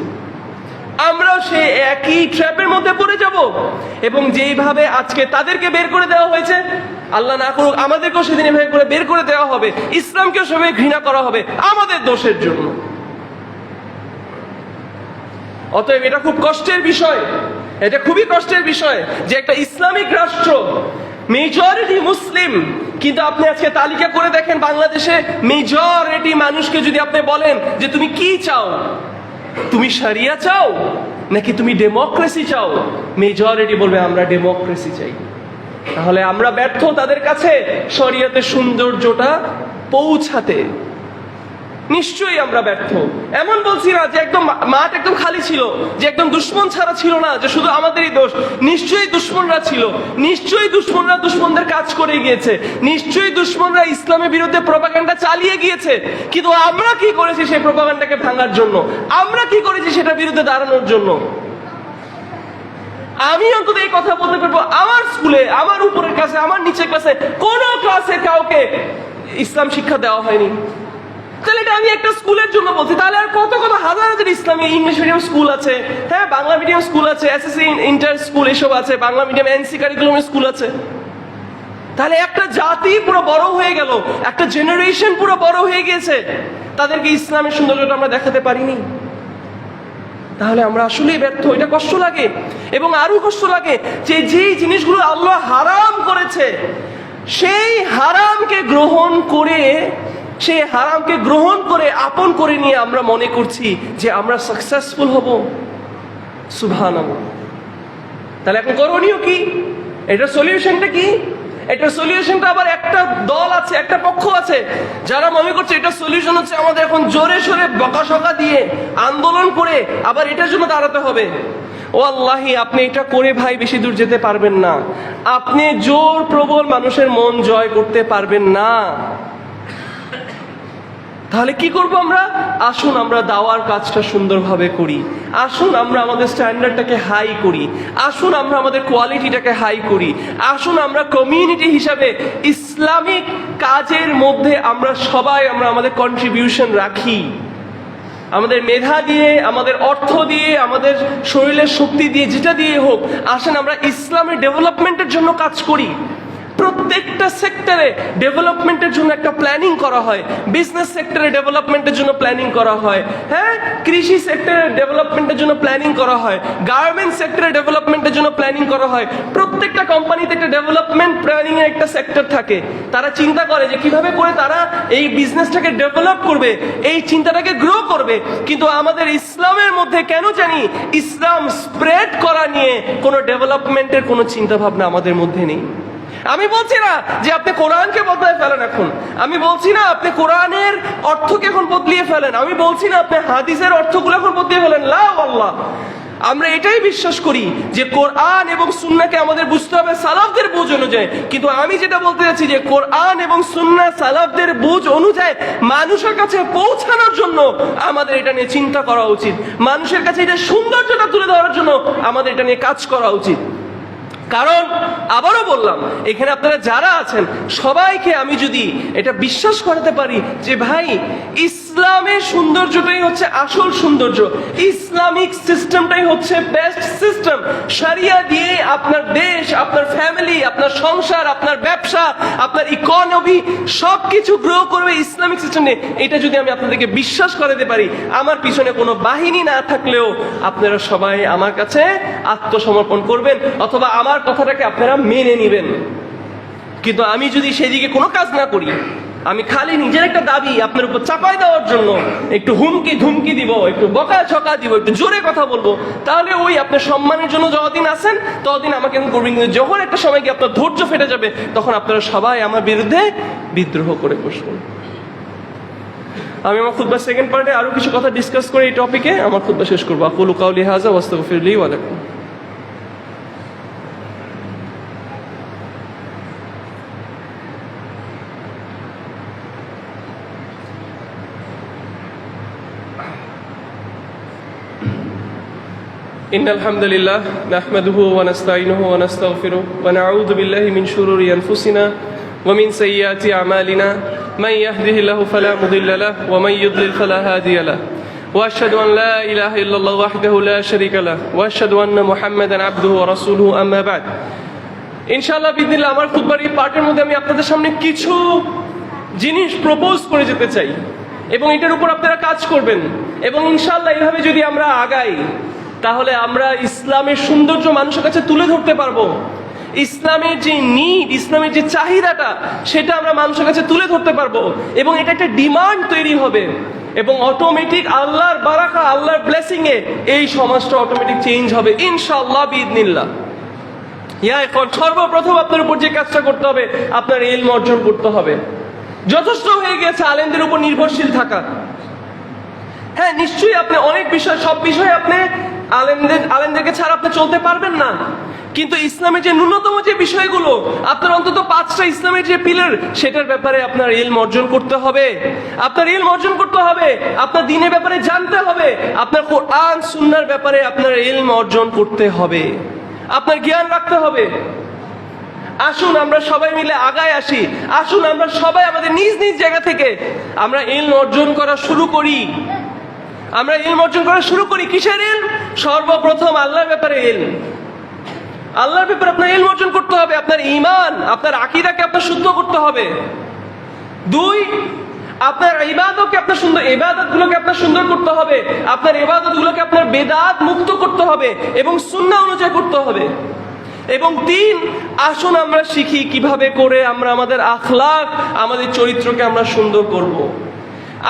আমরাও সে একই ট্র্যাপের মধ্যে পড়ে যাব, এবং যেইভাবে আজকে তাদেরকে বের করে দেওয়া হয়েছে, আল্লাহ না করুক আমাদেরকেও সেদিন এভাবে করে বের করে দেওয়া হবে, ইসলামকেও সেভাবে ঘৃণা করা হবে আমাদের দোষের জন্য। অতএব এটা খুব কষ্টের বিষয়, এটা খুবই কষ্টের বিষয় যে একটা ইসলামিক রাষ্ট্র, মেজরিটি মুসলিম, কিন্তু আপনি আজকে তালিকা করে দেখেন বাংলাদেশে মেজরিটি মানুষকে যদি আপনি বলেন যে তুমি কি চাও, তুমি শরিয়া চাও নাকি তুমি ডেমোক্রেসি চাও, মেজরিটি বলবে আমরা ডেমোক্রেসি চাই। তাহলে আমরা ব্যর্থ তাদের কাছে শরিয়তের সৌন্দর্যটা পৌঁছাতে, নিশ্চয়ই আমরা ব্যর্থ। এমন বলছি না যে একদম মাঠ একদম খালি ছিল, যে একদম দুশ্মন ছাড়া ছিল না, যে শুধু আমাদেরই দোষ। নিশ্চয়ই দুশ্মনরা ছিল, নিশ্চয়ই দুশ্মনরা দুশ্মনদের কাজ করে গিয়েছে, নিশ্চয়ই দুশ্মনরা ইসলামের বিরুদ্ধে প্রপাগান্ডা চালিয়ে গিয়েছে। কিন্তু আমরা কি করেছি সেই প্রপাগান্ডাকে ভাঙার জন্য? আমরা কি করেছি সেটার বিরুদ্ধে দাঁড়ানোর জন্য? আমি অন্তত এই কথা বলতে পারবো, আমার স্কুলে, আমার উপরের ক্লাসে, আমার নিচের ক্লাসে কোন ক্লাসে কাউকে ইসলাম শিক্ষা দেওয়া হয়নি। তাহলে এটা আমি একটা স্কুলের জন্য বলছি, তাহলে আর কত কত হাজার হাজার ইসলামী ইংলিশ মিডিয়াম স্কুল আছে, হ্যাঁ বাংলা মিডিয়াম স্কুল আছে, এসএসসি ইন্টার স্কুল এসব আছে, বাংলা মিডিয়াম এনসি কারিকুলামের স্কুল আছে। তাহলে একটা জাতি পুরো বড় হয়ে গেল, একটা জেনারেশন পুরো বড় হয়ে গিয়েছে, তাদেরকে ইসলামের সৌন্দর্যটা আমরা দেখাতে পারিনি। তাহলে আমরা আসলেই ব্যর্থ। এটা কষ্ট লাগে, এবং আরো কষ্ট লাগে যে যেই জিনিসগুলো আল্লাহ হারাম করেছে, সেই হারামকে গ্রহণ করে আপন করে নিয়ে আমরা মনে করছি যে আমরা সাকসেসফুল হব। সুবহানাল্লাহ। তাহলে এখন করণীয় কি? এটার সলিউশনটা কি? এটার সলিউশনটা আবার একটা দল আছে, একটা পক্ষ আছে যারা মনে করছে এটা সলিউশন হচ্ছে আমাদের এখন জোরে সোরে বকাশকা দিয়ে আন্দোলন করে আবার এটার জন্য দাঁড়াতে হবে। ও আল্লাহি, আপনি এটা করে ভাই বেশি দূর যেতে পারবেন না। আপনি জোর প্রবল মানুষের মন জয় করতে পারবেন না। তাহলে কি করব আমরা? আসুন আমরা দাওয়ার কাজটা সুন্দরভাবে করি, আসুন আমরা আমাদের স্ট্যান্ডার্ডটাকে হাই করি, আসুন আমরা আমাদের কোয়ালিটিটাকে হাই করি, আসুন আমরা কমিউনিটি হিসাবে ইসলামিক কাজের মধ্যে আমরা সবাই আমাদের কন্ট্রিবিউশন রাখি। আমাদের মেধা দিয়ে, আমাদের অর্থ দিয়ে, আমাদের শরীরের শক্তি দিয়ে, যেটা দিয়ে হোক, আসেন আমরা ইসলামের ডেভেলপমেন্টের জন্য কাজ করি। প্রত্যেকটা সেক্টরে ডেভেলপমেন্টের জন্য একটা প্ল্যানিং করা হয়, বিজনেস সেক্টরে ডেভেলপমেন্টের জন্য প্ল্যানিং করা হয়, হ্যাঁ কৃষি সেক্টরে ডেভেলপমেন্টের জন্য প্ল্যানিং করা হয়, গার্মেন্টস সেক্টরে ডেভেলপমেন্টের জন্য প্ল্যানিং করা হয়। প্রত্যেকটা কোম্পানিতে একটা ডেভেলপমেন্ট প্ল্যানিং এর একটা সেক্টর থাকে। তারা চিন্তা করে যে কিভাবে করে তারা এই বিজনেসটাকে ডেভেলপ করবে, এই চিন্তাটাকে গ্রো করবে। কিন্তু আমাদের ইসলামের মধ্যে কেন জানি ইসলাম স্প্রেড করা নিয়ে কোনো ডেভেলপমেন্টের কোনো চিন্তা ভাবনা আমাদের মধ্যে নেই। আমি বলছি না যে আপনি কোরআনকে বদলায় ফেলেন এখন, আমি বলছি না আপনি কোরআনের অর্থকে এখন বদলিয়ে ফেলেন, আমি বলছি না আপনি হাদিসের অর্থগুলো এখন বদলিয়ে ফেলেন। লা আল্লাহ, আমরা এটাই বিশ্বাস করি যে কোরআন এবং সুন্নাহকে আমাদের বুঝতে হবে সালাফদের বুঝ অনুযায়ী। কিন্তু আমি যেটা বলতে চাচ্ছি যে কোরআন এবং সুন্নাহ সালাফদের বুঝ অনুযায়ী মানুষের কাছে পৌঁছানোর জন্য আমাদের এটা নিয়ে চিন্তা করা উচিত, মানুষের কাছে এটা সৌন্দর্যটা তুলে ধরার জন্য আমাদের এটা নিয়ে কাজ করা উচিত। কারণ আবারও বললাম, এখানে আপনারা যারা আছেন সবাইকে আমি যদি এটা বিশ্বাস করাতে পারি যে ভাই ইসলামের সৌন্দর্যটাই হচ্ছে আসল সৌন্দর্য, ইসলামিক সিস্টেমটাই হচ্ছে বেস্ট সিস্টেম, শরিয়া দিয়ে আপনার দেশ, আপনার ফ্যামিলি, আপনার সংসার, আপনার ব্যবসা, আপনার ইকোনমি সবকিছু গ্রো করবে ইসলামিক সিস্টেম নিয়ে, এটা যদি আমি আপনাদেরকে বিশ্বাস করাতে পারি, আমার পিছনে কোনো বাহিনী না থাকলেও আপনারা সবাই আমার কাছে আত্মসমর্পণ করবেন অথবা আমার কথাটাকে আপনারা মেনে নেবেন। কিন্তু আমি যদি সেদিকে কোনো কাজ না করি, আমি খালি নিজের একটা দাবি আপনার উপর চাপাই দেওয়ার জন্য একটু হুমকি ধুমকি দিব, একটু বকা ছকা দিব, একটু জোরে কথা বলবো, তাহলে ওই আপনার সম্মানের জন্য যতদিন আছেন ততদিন আমাকে করবেন। কিন্তু যখন একটা সময় গিয়ে আপনার ধৈর্য ফেটে যাবে, তখন আপনারা সবাই আমার বিরুদ্ধে বিদ্রোহ করে বসবেন। আমি আমার খুতবার সেকেন্ড পার্টে আরো কিছু কথা ডিসকাস করে এই টপিকে আমার খুতবা শেষ করবো। আকুলু কাউলি হাযা ওয়া আস্তাগফিরুল্লাহি ওয়া লাকুম। إن الحمد لله نحمده ونستعينه ونستغفره ونعوذ بالله من شرور أنفسنا ومن سيئات أعمالنا من يهده الله فلا مضل له ومن يضلل فلا هادي له وأشهد أن لا إله إلا الله وحده لا شريك له وأشهد أن محمدا عبده ورسوله أما بعد ইনশাআল্লাহ বিদিনিল্লাহ আমার খুতবার এই পার্টের মধ্যে আমি আপনাদের সামনে কিছু জিনিস প্রপোজ করে যেতে চাই এবং এটার উপর আপনারা কাজ করবেন এবং ইনশাআল্লাহ এইভাবে যদি আমরা আগাই তাহলে আমরা ইসলামের সৌন্দর্য মানুষের কাছে তুলে ধরতে পারবো। ইসলামের যে নিড, ইসলামের যে চাহিদাটা, সেটা আমরা মানুষের কাছে তুলে ধরতে পারবো এবং এটা একটা ডিমান্ড তৈরি হবে এবং অটোমেটিক আল্লাহর বারাকা, আল্লাহর ব্লেসিং এ এই সমাজটা অটোমেটিক চেঞ্জ হবে ইনশাআল্লাহ বিইذনিল্লাহ। এখন সর্বপ্রথম আপনার উপর যে কাজটা করতে হবে, আপনার ইলম অর্জন করতে হবে। যথেষ্ট হয়ে গেছে আলেমদের উপর নির্ভরশীল থাকা। হ্যাঁ, নিশ্চয়ই আপনি অনেক বিষয়, সব বিষয়ে আপনি আলেমদেরকে ছাড়া আপনি চলতে পারবেন না, কিন্তু ইসলামের যে ন্যূনতম যে বিষয়গুলো, আপনার অন্তত 5টা ইসলামের যে পিলার, সেটার ব্যাপারে আপনার ইলম অর্জন করতে হবে। আপনার ইলম অর্জন করতে হবে, আপনার দ্বীনের ব্যাপারে জানতে হবে, আপনার কোরআন সুন্নাহর ব্যাপারে আপনার ইলম অর্জন করতে হবে, আপনার জ্ঞান রাখতে হবে। আসুন আমরা সবাই মিলে আগায় আসি, আসুন আমরা সবাই আমাদের নিজ নিজ জায়গা থেকে আমরা ইলম অর্জন করা শুরু করি। আমরা ইলম অর্জন করা শুরু করি। কিসের ইলম? সর্বপ্রথম আল্লাহর ব্যাপারে ইলম। আল্লাহর ব্যাপারে আপনার ইলম অর্জন করতে হবে। আপনার ঈমান, আপনার আকীদাকে আপনার শুদ্ধ করতে হবে। 2, আপনার ইবাদতকে আপনার সুন্দর, ইবাদতগুলোকে আপনার সুন্দর করতে হবে। আপনার ইবাদতগুলোকে আপনার বেদাত মুক্ত করতে হবে এবং সুন্নাহ অনুযায়ী করতে হবে। এবং 3, আসুন আমরা শিখি কিভাবে করে আমরা আমাদের আখলাক, আমাদের চরিত্রকে আমরা সুন্দর করব।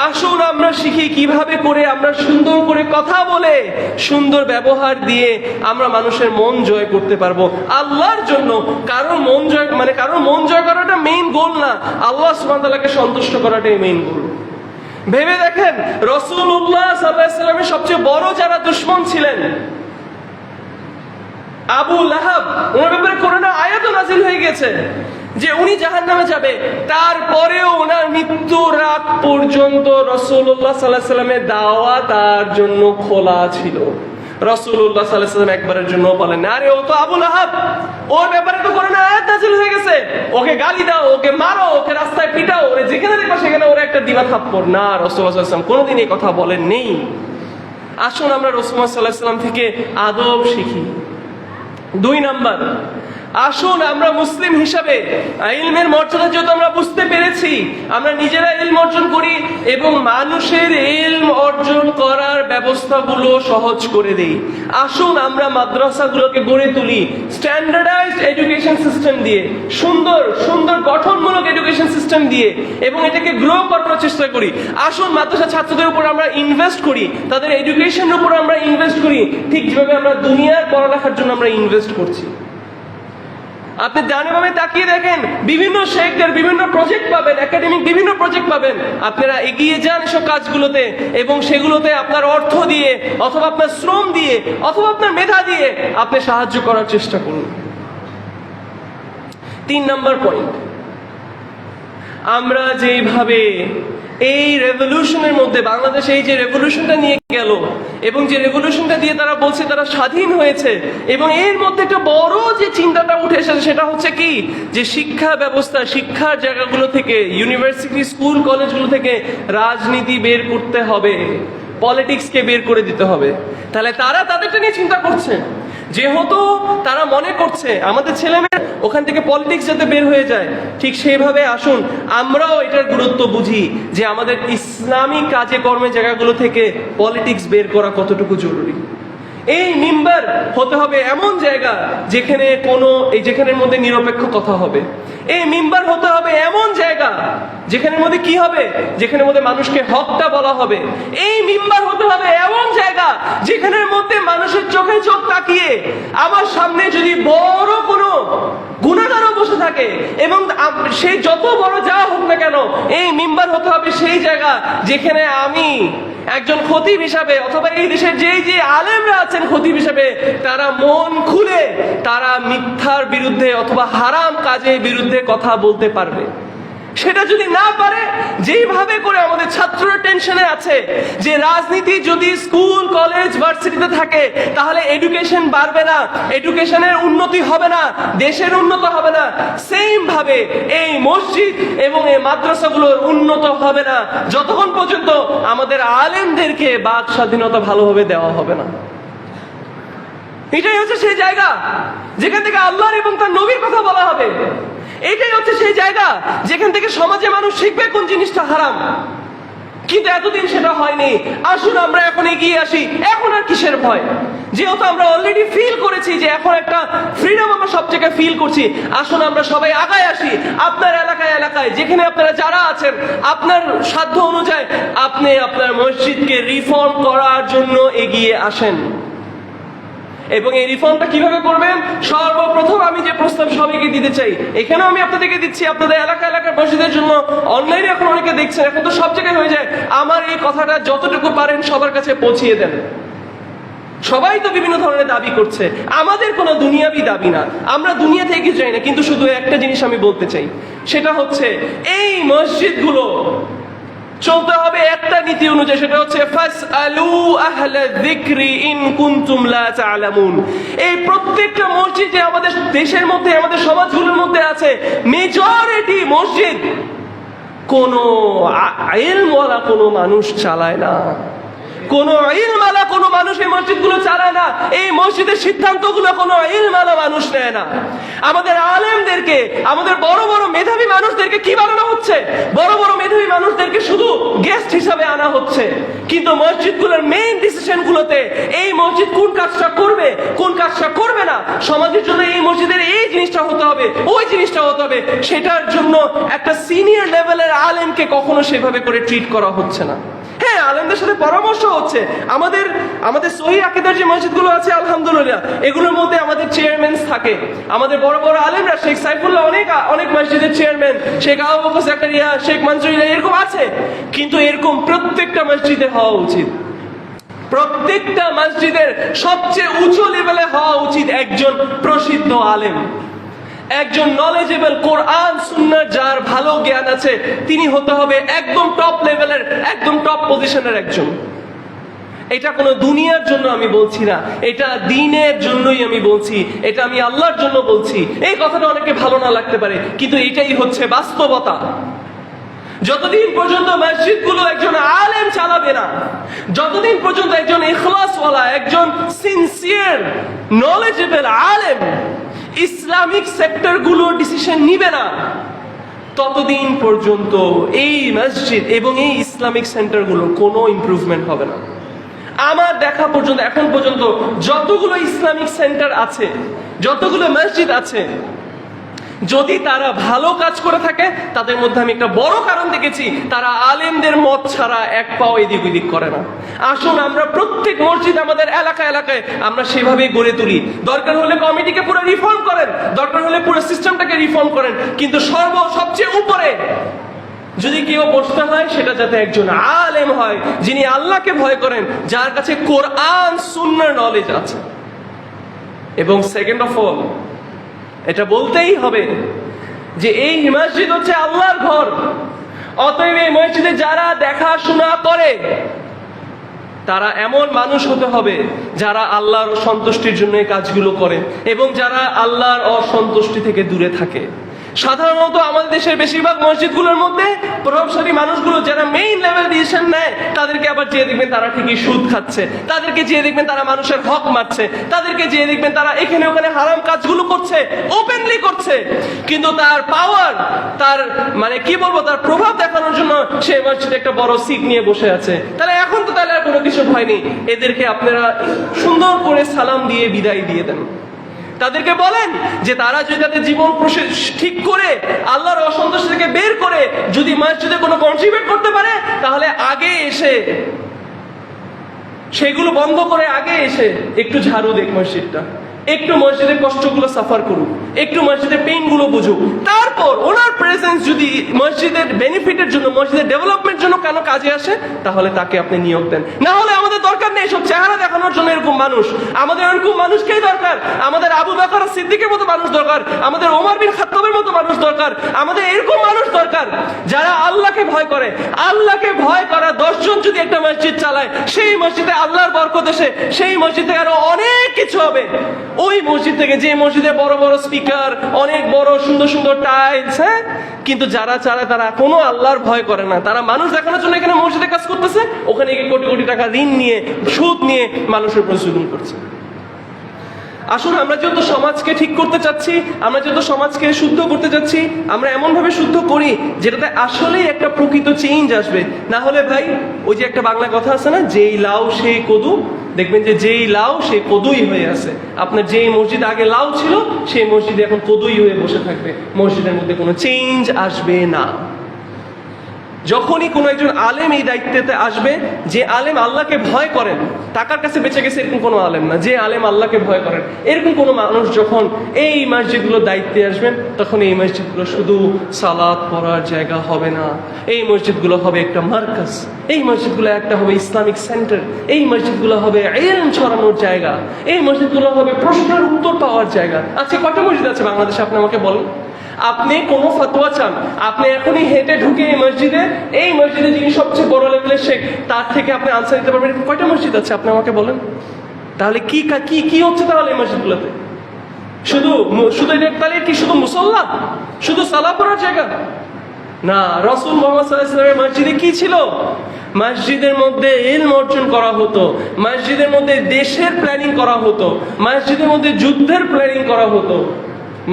আসুন আমরা শিখি কিভাবে করে আমরা সুন্দর করে কথা বলে, সুন্দর ব্যবহার দিয়ে আমরা মানুষের মন জয় করতে পারবো আল্লাহর জন্য। কারোর মন জয় করাটা মেইন গোল না, আল্লাহ সুবহানাহু ওয়া তাআলাকে সন্তুষ্ট করাটাই মেইন গোল। ভেবে দেখেন, রাসূলুল্লাহ সাল্লাল্লাহু আলাইহি ওয়াসাল্লামের সবচেয়ে বড় যারা দুশমন ছিলেন, আবু লাহাব, ওনার ব্যাপারে কোরআনে আয়াত নাযিল হয়ে গেছে যে উনি জাহান্নামে যাবে। তারপরেও ওনার মৃত্যুর রাত পর্যন্ত রাসূলুল্লাহ সাল্লাল্লাহু আলাইহি ওয়াসাল্লামের দাওয়াত তার জন্য খোলা ছিল। রাসূলুল্লাহ সাল্লাল্লাহু আলাইহি ওয়াসাল্লাম একবারের জন্য বলেন, আরে ও তো আবু লাহাব, ওর ব্যাপারে তো কোরআনে আয়াত নাযিল হয়ে গেছে, ওকে গালি দাও, ওকে মারো, ওকে রাস্তায় পিটাও, ওরে যেখানে দেখো সেখানে ওরে একটা দিবা থাপ্পড়। না, রাসূলুল্লাহ সাল্লাল্লাহু আলাইহি ওয়াসাল্লাম কোনোদিন এই কথা বলেন নেই। আসুন আমরা রাসূলুল্লাহ সাল্লাল্লাহু আলাইহি ওয়াসাল্লাম থেকে আদব শিখি। 2 নাম্বার, আসুন আমরা মুসলিম হিসাবে ইলমের মর্যাদা যেহেতু আমরা বুঝতে পেরেছি, আমরা নিজেরা ইলম অর্জন করি এবং মানুষের ইলম অর্জন করার ব্যবস্থাগুলো সহজ করে দেই। আসুন আমরা মাদ্রাসাগুলোকে গড়ে তুলি স্ট্যান্ডার্ডাইজড এডুকেশন সিস্টেম দিয়ে, সুন্দর সুন্দর গঠনমূলক এডুকেশন সিস্টেম দিয়ে, এবং এটাকে গ্রো করার চেষ্টা করি। আসুন মাদ্রাসা ছাত্রদের উপর আমরা ইনভেস্ট করি, তাদের এডুকেশনের উপর আমরা ইনভেস্ট করি, ঠিক যেভাবে আমরা দুনিয়ার পড়ালেখার জন্য আমরা ইনভেস্ট করছি। আপনি ডানে বামে তাকিয়ে দেখেন, বিভিন্ন শেখদের বিভিন্ন প্রজেক্ট পাবেন, একাডেমিক বিভিন্ন প্রজেক্ট পাবেন। আপনারা এগিয়ে যান এসব কাজগুলোতে এবং সেগুলোতে আপনার অর্থ দিয়ে অথবা আপনার শ্রম দিয়ে অথবা আপনার মেধা দিয়ে আপনি সাহায্য করার চেষ্টা করুন। 3 নম্বর পয়েন্ট, আমরা যেভাবে এই রেভলিউশনের মধ্যে বাংলাদেশ এই যে রেভলিউশনটা নিয়ে গেল এবং যে রেভলিউশনটা দিয়ে তারা বলছে তারা স্বাধীন হয়েছে, এবং এর মধ্যে একটা বড় যে চিন্তাটা উঠে এসেছে সেটা হচ্ছে কি, যে শিক্ষা ব্যবস্থা, শিক্ষার জায়গাগুলো থেকে, ইউনিভার্সিটি স্কুল কলেজগুলো থেকে রাজনীতি বের করতে হবে, পলিটিক্সকে বের করে দিতে হবে। তাহলে তারা তাদেরটা নিয়ে চিন্তা করছে, যেহেতু তারা মনে করছে আমাদের ছেলেমেয়ে ওখান থেকে পলিটিক্স যাতে বের হয়ে যায়, ঠিক সেইভাবে আসুন আমরাও এটার গুরুত্ব বুঝি যে আমাদের ইসলামিক কাজে কর্মের জায়গাগুলো থেকে পলিটিক্স বের করা কতটুকু জরুরি। এই মিম্বার হতে হবে এমন জায়গা যেখানের মধ্যে নিরপেক্ষ কথা হবে। এই মিম্বার হতে হবে এমন জায়গা যেখানের মধ্যে কি হবে, যেখানের মধ্যে মানুষকে হকটা বলা হবে। এই মিম্বার হতে হবে এমন জায়গা যেখানের মধ্যে মানুষের চোখে চোখ তাকিয়ে আমার সামনে যদি বড় কোনো গুনাহগারও বসে থাকে এবং সে যত বড় যা হোক না কেন, এই মিম্বার হতে হবে সেই জায়গা যেখানে আমি একজন খতিব হিসাবে অথবা এই দেশের যে আলেমরা আছেন খতিব হিসাবে, তারা মন খুলে তারা মিথ্যার বিরুদ্ধে অথবা হারাম কাজের বিরুদ্ধে কথা বলতে পারবে। সেটা যদি না পারে, যেইভাবে করে আমাদের ছাত্ররা টেনশনে আছে যে রাজনীতি যদি স্কুল কলেজ ভার্সিটিতে থাকে তাহলে এডুকেশন বাড়বে না, এডুকেশনের উন্নতি হবে না, দেশের উন্নত হবে না, সেম ভাবে এই মসজিদ এবং এই মাদ্রাসাগুলোর উন্নত হবে না যতক্ষণ পর্যন্ত আমাদের আলেমদেরকে বাক স্বাধীনতা ভালোভাবে দেওয়া হবে না। এটাই হচ্ছে সেই জায়গা যেখান থেকে আল্লাহর এবং তার নবীর কথা বলা হবে। এটাই হচ্ছে সেই জায়গা যেখান থেকে সমাজে মানুষ শিখবে কোন জিনিসটা হারাম। কিন্তু এতদিন সেটা হয়নি। আসুন আমরা এখন এগিয়ে আসি। এখন আর কিসের ভয়, যেহেতু আমরা অলরেডি ফিল করেছি যে এখন একটা ফ্রিডম আমরা সব জায়গায় ফিল করছি। আসুন আমরা সবাই আগায় আসি। আপনার এলাকায় যেখানে আপনারা যারা আছেন, আপনার সাধ্য অনুযায়ী আপনি আপনার মসজিদকে রিফর্ম করার জন্য এগিয়ে আসেন। এবং এই রিফর্মটা কিভাবে করবেন, সর্বপ্রথম আমি যে প্রস্তাব সবাইকে দিতে চাই, এখানেও আমি আপনাদেরকে দিচ্ছি, আপনাদের এলাকার মসজিদের জন্য অনলাইনে এখন অনেকে দেখছেন, এখন তো সব জায়গায় হয়ে যায়। আমার এই কথাটা যতটুকু পারেন সবার কাছে পৌঁছিয়ে দেন। সবাই তো বিভিন্ন ধরনের দাবি করছে, আমাদের কোনো দুনিয়াবি দাবি না, আমরা দুনিয়া থেকে চাই না, কিন্তু শুধু একটা জিনিস আমি বলতে চাই, সেটা হচ্ছে এই মসজিদগুলো চলতে হবে একটা নীতি অনুযায়ী, সেটা হচ্ছে ফাসআলু আহলা যিকরি ইন কুনতুম লা তা'লামুন। এই প্রত্যেকটা মসজিদ যে আমাদের দেশের মধ্যে, আমাদের সমাজগুলোর মধ্যে আছে, মেজরিটি মসজিদ কোনো ইলমওয়ালা কোনো মানুষ চালায় না, কোনো ইলমওয়ালা কোনো মানুষ এই মসজিদগুলো চালায় না। এই মসজিদের সিদ্ধান্তগুলো কোনো ইলমওয়ালা মানুষ নেয় না। আমাদের আলেমদেরকে, আমাদের বড় বড় মেধাবী মানুষদেরকে কি বানানো হচ্ছে, বড় বড় মেধাবী মানুষদেরকে শুধু গেস্ট হিসাবে আনা হচ্ছে। কিন্তু মসজিদগুলোর মেইন ডিসিশন গুলোতে এই মসজিদ কোন কাজটা করবে, কোন কাজটা করবে না, সমাজের জন্য এই মসজিদের এই জিনিসটা হতে হবে, ওই জিনিসটা হতে হবে, সেটার জন্য একটা সিনিয়র লেভেলের আলেমকে কখনো সেভাবে করে ট্রিট করা হচ্ছে না। হ্যাঁ, আলেমদের সাথে পরামর্শ হচ্ছে। আমাদের সহিহ আকীদার যে মসজিদগুলো আছে আলহামদুলিল্লাহ, এগুলোর মধ্যে আমাদের চেয়ারম্যান থাকে, আমাদের বড় বড় আলেমরা, শেখ সাইফুল্লাহ অনেক মসজিদের চেয়ারম্যান, শেখ আবু বকর জাকারিয়া, শেখ মনসুর এরকম আছে। কিন্তু এরকম প্রত্যেকটা মসজিদে হওয়া উচিত। প্রত্যেকটা মসজিদের সবচেয়ে উঁচু লেভেলে হওয়া উচিত একজন প্রসিদ্ধ আলেম, একজন নলেজেবল, কোরআন সুন্নাহ যার ভালো জ্ঞান আছে, তিনি হতে হবে একদম টপ লেভেলের, একদম টপ পজিশনের একজন। এটা কোনো দুনিয়ার জন্য আমি বলছি না, এটা দ্বীনের জন্যই আমি বলছি, এটা আমি আল্লাহর জন্য বলছি। এই কথাটা অনেকে ভালো না লাগতে পারে, কিন্তু এটাই হচ্ছে বাস্তবতা। যতদিন পর্যন্ত মসজিদগুলো একজন আলেম চালাবে না, যতদিন পর্যন্ত একজন ইখলাসওয়ালা, একজন সিনসিয়ার নলেজেবল আলেম ইসলামিক সেক্টরগুলো ডিসিশন নিবে না, ততদিন পর্যন্ত এই মসজিদ এবং এই ইসলামিক সেন্টারগুলো কোনো ইমপ্রুভমেন্ট হবে না। আমার দেখা পর্যন্ত, এখন পর্যন্ত যতগুলো ইসলামিক সেন্টার আছে, যতগুলো মসজিদ আছে, যদি তারা ভালো কাজ করে থাকে, তাদের মধ্যে আমি একটা বড় কারণ দেখেছি, তারা আলেমদের মত ছাড়া এক পাও এদিক ওদিক করে না। আসুন আমরা প্রত্যেক মসজিদ আমাদের এলাকায় এলাকায় আমরা সেভাবেই গড়ে তুলি। দরকার হলে কমিটিকে পুরো রিফর্ম করেন, দরকার হলে পুরো সিস্টেমটাকে রিফর্ম করেন, কিন্তু সবচেয়ে উপরে যদি কেউ বসতে হয় সেটা যাতে একজন আলেম হয়, যিনি আল্লাহকে ভয় করেন, যার কাছে কোরআন সুন্নাহর নলেজ আছে। এবং সেকেন্ড অফ অল, এটা বলতেই হবে যে এই মসজিদ হচ্ছে আল্লাহর ঘর। অতএব এই মসজিদে যারা দেখাশোনা করে তারা এমন মানুষ হতে হবে যারা আল্লাহর সন্তুষ্টির জন্য এই কাজগুলো করে এবং যারা আল্লাহর অসন্তুষ্টি থেকে দূরে থাকে। সাধারণত আমাদের দেশের বেশিরভাগ মসজিদগুলোর মধ্যে প্রভাবশালী মানুষগুলো যারা মেইন লেভেল ডিসিশন নেয়, তাদেরকে আবার যেয়ে দেখবেন তারা ঠিকই সুদ খাচ্ছে, তাদেরকে যেয়ে দেখবেন তারা মানুষের হক মারছে, তাদেরকে যেয়ে দেখবেন তারা এখানে ওখানে হারাম কাজগুলো করছে, ওপেনলি করছে। কিন্তু তার পাওয়ার, তার মানে কি বলবো, তার প্রভাব দেখানোর জন্য সে মসজিদে একটা বড় সিট নিয়ে বসে আছে। তাহলে এখন তো তাহলে আর কোনো কিছু হয়নি, এদেরকে আপনারা সুন্দর করে সালাম দিয়ে বিদায় দিয়ে দেন। তাদেরকে বলেন যে তারা যদি তাদের জীবন ঠিক করে আল্লাহর অসন্তুষ্টি থেকে বের করে যদি মসজিদে কোনো কন্ট্রিবিউট করতে পারে, তাহলে আগে এসে সেগুলো বন্ধ করে আগে এসে একটু ঝাড়ু দেখ মসজিদটা, একটু মসজিদের কষ্টগুলো সাফার করুক, একটু মসজিদের পেইন গুলো বুঝুক। তারপর ওনার প্রেজেন্স যদি মসজিদের বেনিফিটের জন্য, মসজিদের ডেভেলপমেন্ট জন্য কেন কাজে আসে, তাহলে তাকে আপনি নিয়োগ দেন। না হলে আমাদের দরকার নেই সব চেহারা দেখানোর জন্য এরকম মানুষ। আমাদের এরকম মানুষকেই দরকার। আমাদের আবু বকর সিদ্দিকের মতো মানুষ দরকার, আমাদের ওমর বিন খাত্তাবের মতো মানুষ দরকার, আমাদের এরকম মানুষ দরকার যারা আল্লাহকে ভয় করে। আল্লাহকে ভয় করা 10 জন যদি একটা মসজিদ চালায়, সেই মসজিদে আল্লাহর বরকত এসে সেই মসজিদে আরো অনেক কিছু হবে। ওই মসজিদ থেকে, যে মসজিদে বড় বড় স্পিকার, অনেক বড় সুন্দর সুন্দর টাইলস, হ্যাঁ, কিন্তু যারা চালায় তারা কোনো আল্লাহর ভয় করে না। তারা মানুষ দেখানোর জন্য এখানে মসজিদে কাজ করতেছে, ওখানে গিয়ে কোটি কোটি টাকা ঋণ নিয়ে, সুদ নিয়ে মানুষের উপর জুলুম করছে। আসুন আমরা যেহেতু সমাজকে ঠিক করতে চাচ্ছি, আমরা যেহেতু সমাজকে শুদ্ধ করতে চাচ্ছি, আমরা এমন ভাবে শুদ্ধ করি যেটাতে আসলেই একটা প্রকৃত চেঞ্জ আসবে। না হলে ভাই, ওই যে একটা বাংলা কথা আছে না, যেই লাউ সেই কদু, দেখবেন যে যেই লাউ সেই কদুই হয়ে আছে। আপনার যেই মসজিদ আগে লাউ ছিল, সেই মসজিদে এখন কদুই হয়ে বসে থাকবে, মসজিদের মধ্যে কোনো চেঞ্জ আসবে না। যখনই কোনো একজন আলেম এই দায়িত্বতে আসবে, যে আলেম আল্লাহকে ভয় করেন, টাকার কাছে বেঁচে গেছে এরকম কোনো আলেম না, যে আলেম আল্লাহকে ভয় করেন, এরকম কোনো মানুষ যখন এই মসজিদগুলোর দায়িত্বে আসবেন, তখন এই মসজিদগুলো শুধু সালাত পড়ার জায়গা হবে না, এই মসজিদগুলো হবে একটা মার্কাজ, এই মসজিদগুলো একটা হবে ইসলামিক সেন্টার, এই মসজিদগুলো হবে ইলম ছড়ানোর জায়গা, এই মসজিদগুলো হবে প্রশ্নের উত্তর পাওয়ার জায়গা। আচ্ছা, কটা মসজিদ আছে বাংলাদেশে আপনি আমাকে বলেন? আপনি কোনো ফতোয়া চান, আপনি এখনই হেঁটে ঢুকে এই মসজিদে যিনি সবচেয়ে বড় লেভেলের শেখ, তার থেকে আপনি আনসার দিতে পারবেন কয়টা মসজিদ আছে আপনি আমাকে বলেন। তাহলে কি কি কি হচ্ছে তাহলে এই মসজিদগুলোতে? শুধু তাহলে কি শুধু মুসল্লা, শুধু সালাত পড়ার জায়গা না? রাসূল মুহাম্মদ সাল্লাল্লাহু আলাইহি ওয়াসাল্লামের মসজিদে কি ছিল? মসজিদের মধ্যে ইলম অর্জন করা হতো, মসজিদের মধ্যে দেশের প্ল্যানিং করা হতো, মসজিদের মধ্যে যুদ্ধের প্ল্যানিং করা হতো।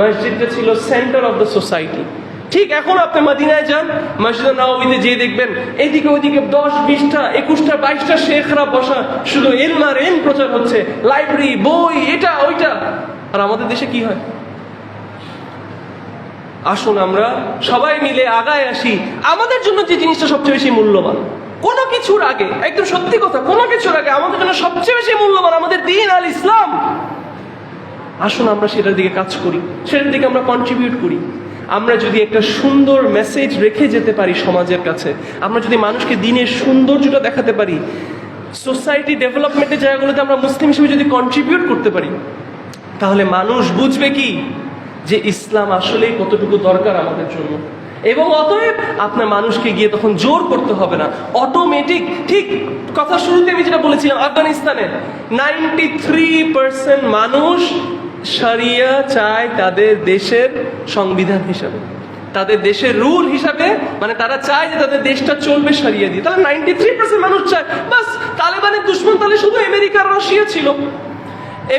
মসজিদটা ছিল সেন্টার অফ দ্য সোসাইটি। ঠিক এখন আপনি মদিনায় যান, মসজিদে নববীতে যেয়ে দেখবেন এদিকে ওইদিকে 10, 20টা, 21টা, 22টা শেখরা বসা, শুধু ইলম আর ইলম প্রচার হচ্ছে, লাইব্রেরি, বই, এটা ওইটা। আর আমাদের দেশে কি হয়? আসুন আমরা সবাই মিলে আগায় আসি। আমাদের জন্য যে জিনিসটা সবচেয়ে বেশি মূল্যবান, কোনো কিছুর আগে, একদম সত্যি কথা, কোনো কিছুর আগে আমাদের জন্য সবচেয়ে বেশি মূল্যবান আমাদের দ্বীন আল ইসলাম। আসুন আমরা সেটার দিকে কাজ করি, সেটার দিকে আমরা কন্ট্রিবিউট করি। আমরা যদি একটা সুন্দর মেসেজ রেখে যেতে পারি সমাজের কাছে, আমরা যদি মানুষকে দ্বীনের সৌন্দর্যটা দেখাতে পারি, সোসাইটি ডেভেলপমেন্টের জায়গাগুলোতে আমরা মুসলিম হিসেবে যদি কন্ট্রিবিউট করতে পারি, তাহলে মানুষ বুঝবে কি যে ইসলাম আসলেই কতটুকু দরকার আমাদের জন্য। এবং অতএব আপনার মানুষকে গিয়ে তখন জোর করতে হবে না, অটোমেটিক। ঠিক কথা শুরুতে আমি যেটা বলেছিলাম, আফগানিস্তানে 93% মানুষ শরিয়া চায় তাদের দেশের সংবিধান হিসাবে, তাদের দেশের রুল হিসাবে, মানে তারা চায় যে তাদের দেশটা চলবে শরিয়া দিয়ে। তাহলে 93% মানুষ চায়। বাস, তালেবানের দুশ্মন তাহলে শুধু আমেরিকা আর রাশিয়া ছিল,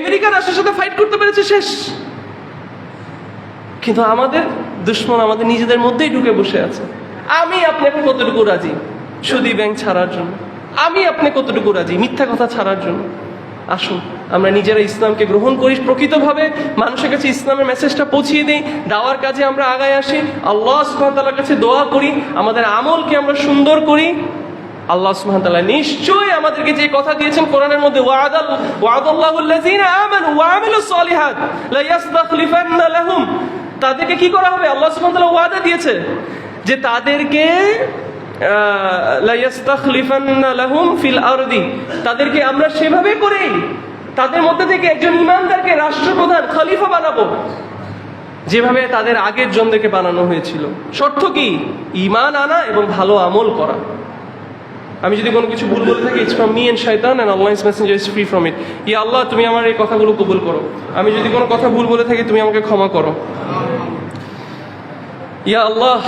আমেরিকা রাশিয়ার সাথে ফাইট করতে পেরেছে, শেষ। কিন্তু আমাদের দুশ্মন আমাদের নিজেদের মধ্যেই ঢুকে বসে আছে। আমি আপনি এখন কতটুকু রাজি সুদী ব্যাংক ছাড়ার জন্য? আমি আপনি কতটুকু রাজি মিথ্যা কথা ছাড়ার জন্য? আসুন আমরা নিজেরা ইসলামকে গ্রহণ করি, প্রকৃতভাবে মানুষের কাছে ইসলামের মেসেজটা পৌঁছিয়ে দিই, দাওয়ার কাজে আমরা আগায় আসি, আল্লাহ সুবহানাহু ওয়া তাআলার কাছে দোয়া করি, আমাদের আমলকে আমরা সুন্দর করি। আল্লাহ সুবহানাহু ওয়া তাআলা নিশ্চয়ই আমাদেরকে যে কথা দিয়েছেন কোরআনের মধ্যে, ওয়াদাল্লাহুল্লাযীনা আমানু ওয়া আমিলুস সালিহাত লা ইস্তাখলিফান্না লাহুম, তাদেরকে কি করা হবে? আল্লাহ সুবহানাহু ওয়া তাআলা ওয়াদা দিয়েছে যে তাদেরকে লা ইস্তাখলিফান্না লাহুম ফিল আরদি, তাদেরকে আমরা সেভাবে করেই তাদের মধ্যে থেকে একজন ইমানদারকে রাষ্ট্রপ্রধান খলিফা বানাবো যেভাবে তাদের আগের জনদেরকে বানানো হয়েছিল। শর্ত কি? ঈমান আনা এবং ভালো আমল করা। আমি যদি কোনো কিছু ভুল বলে থাকি, ইটস ফ্রম মি এন্ড শয়তান, এন্ড Allah's messenger is free from it. ইয়া আল্লাহ, তুমি আমার এই কথাগুলো কবুল করো। আমি যদি কোনো কথা ভুল বলে থাকি, তুমি আমাকে ক্ষমা করো। ইয়া আল্লাহ,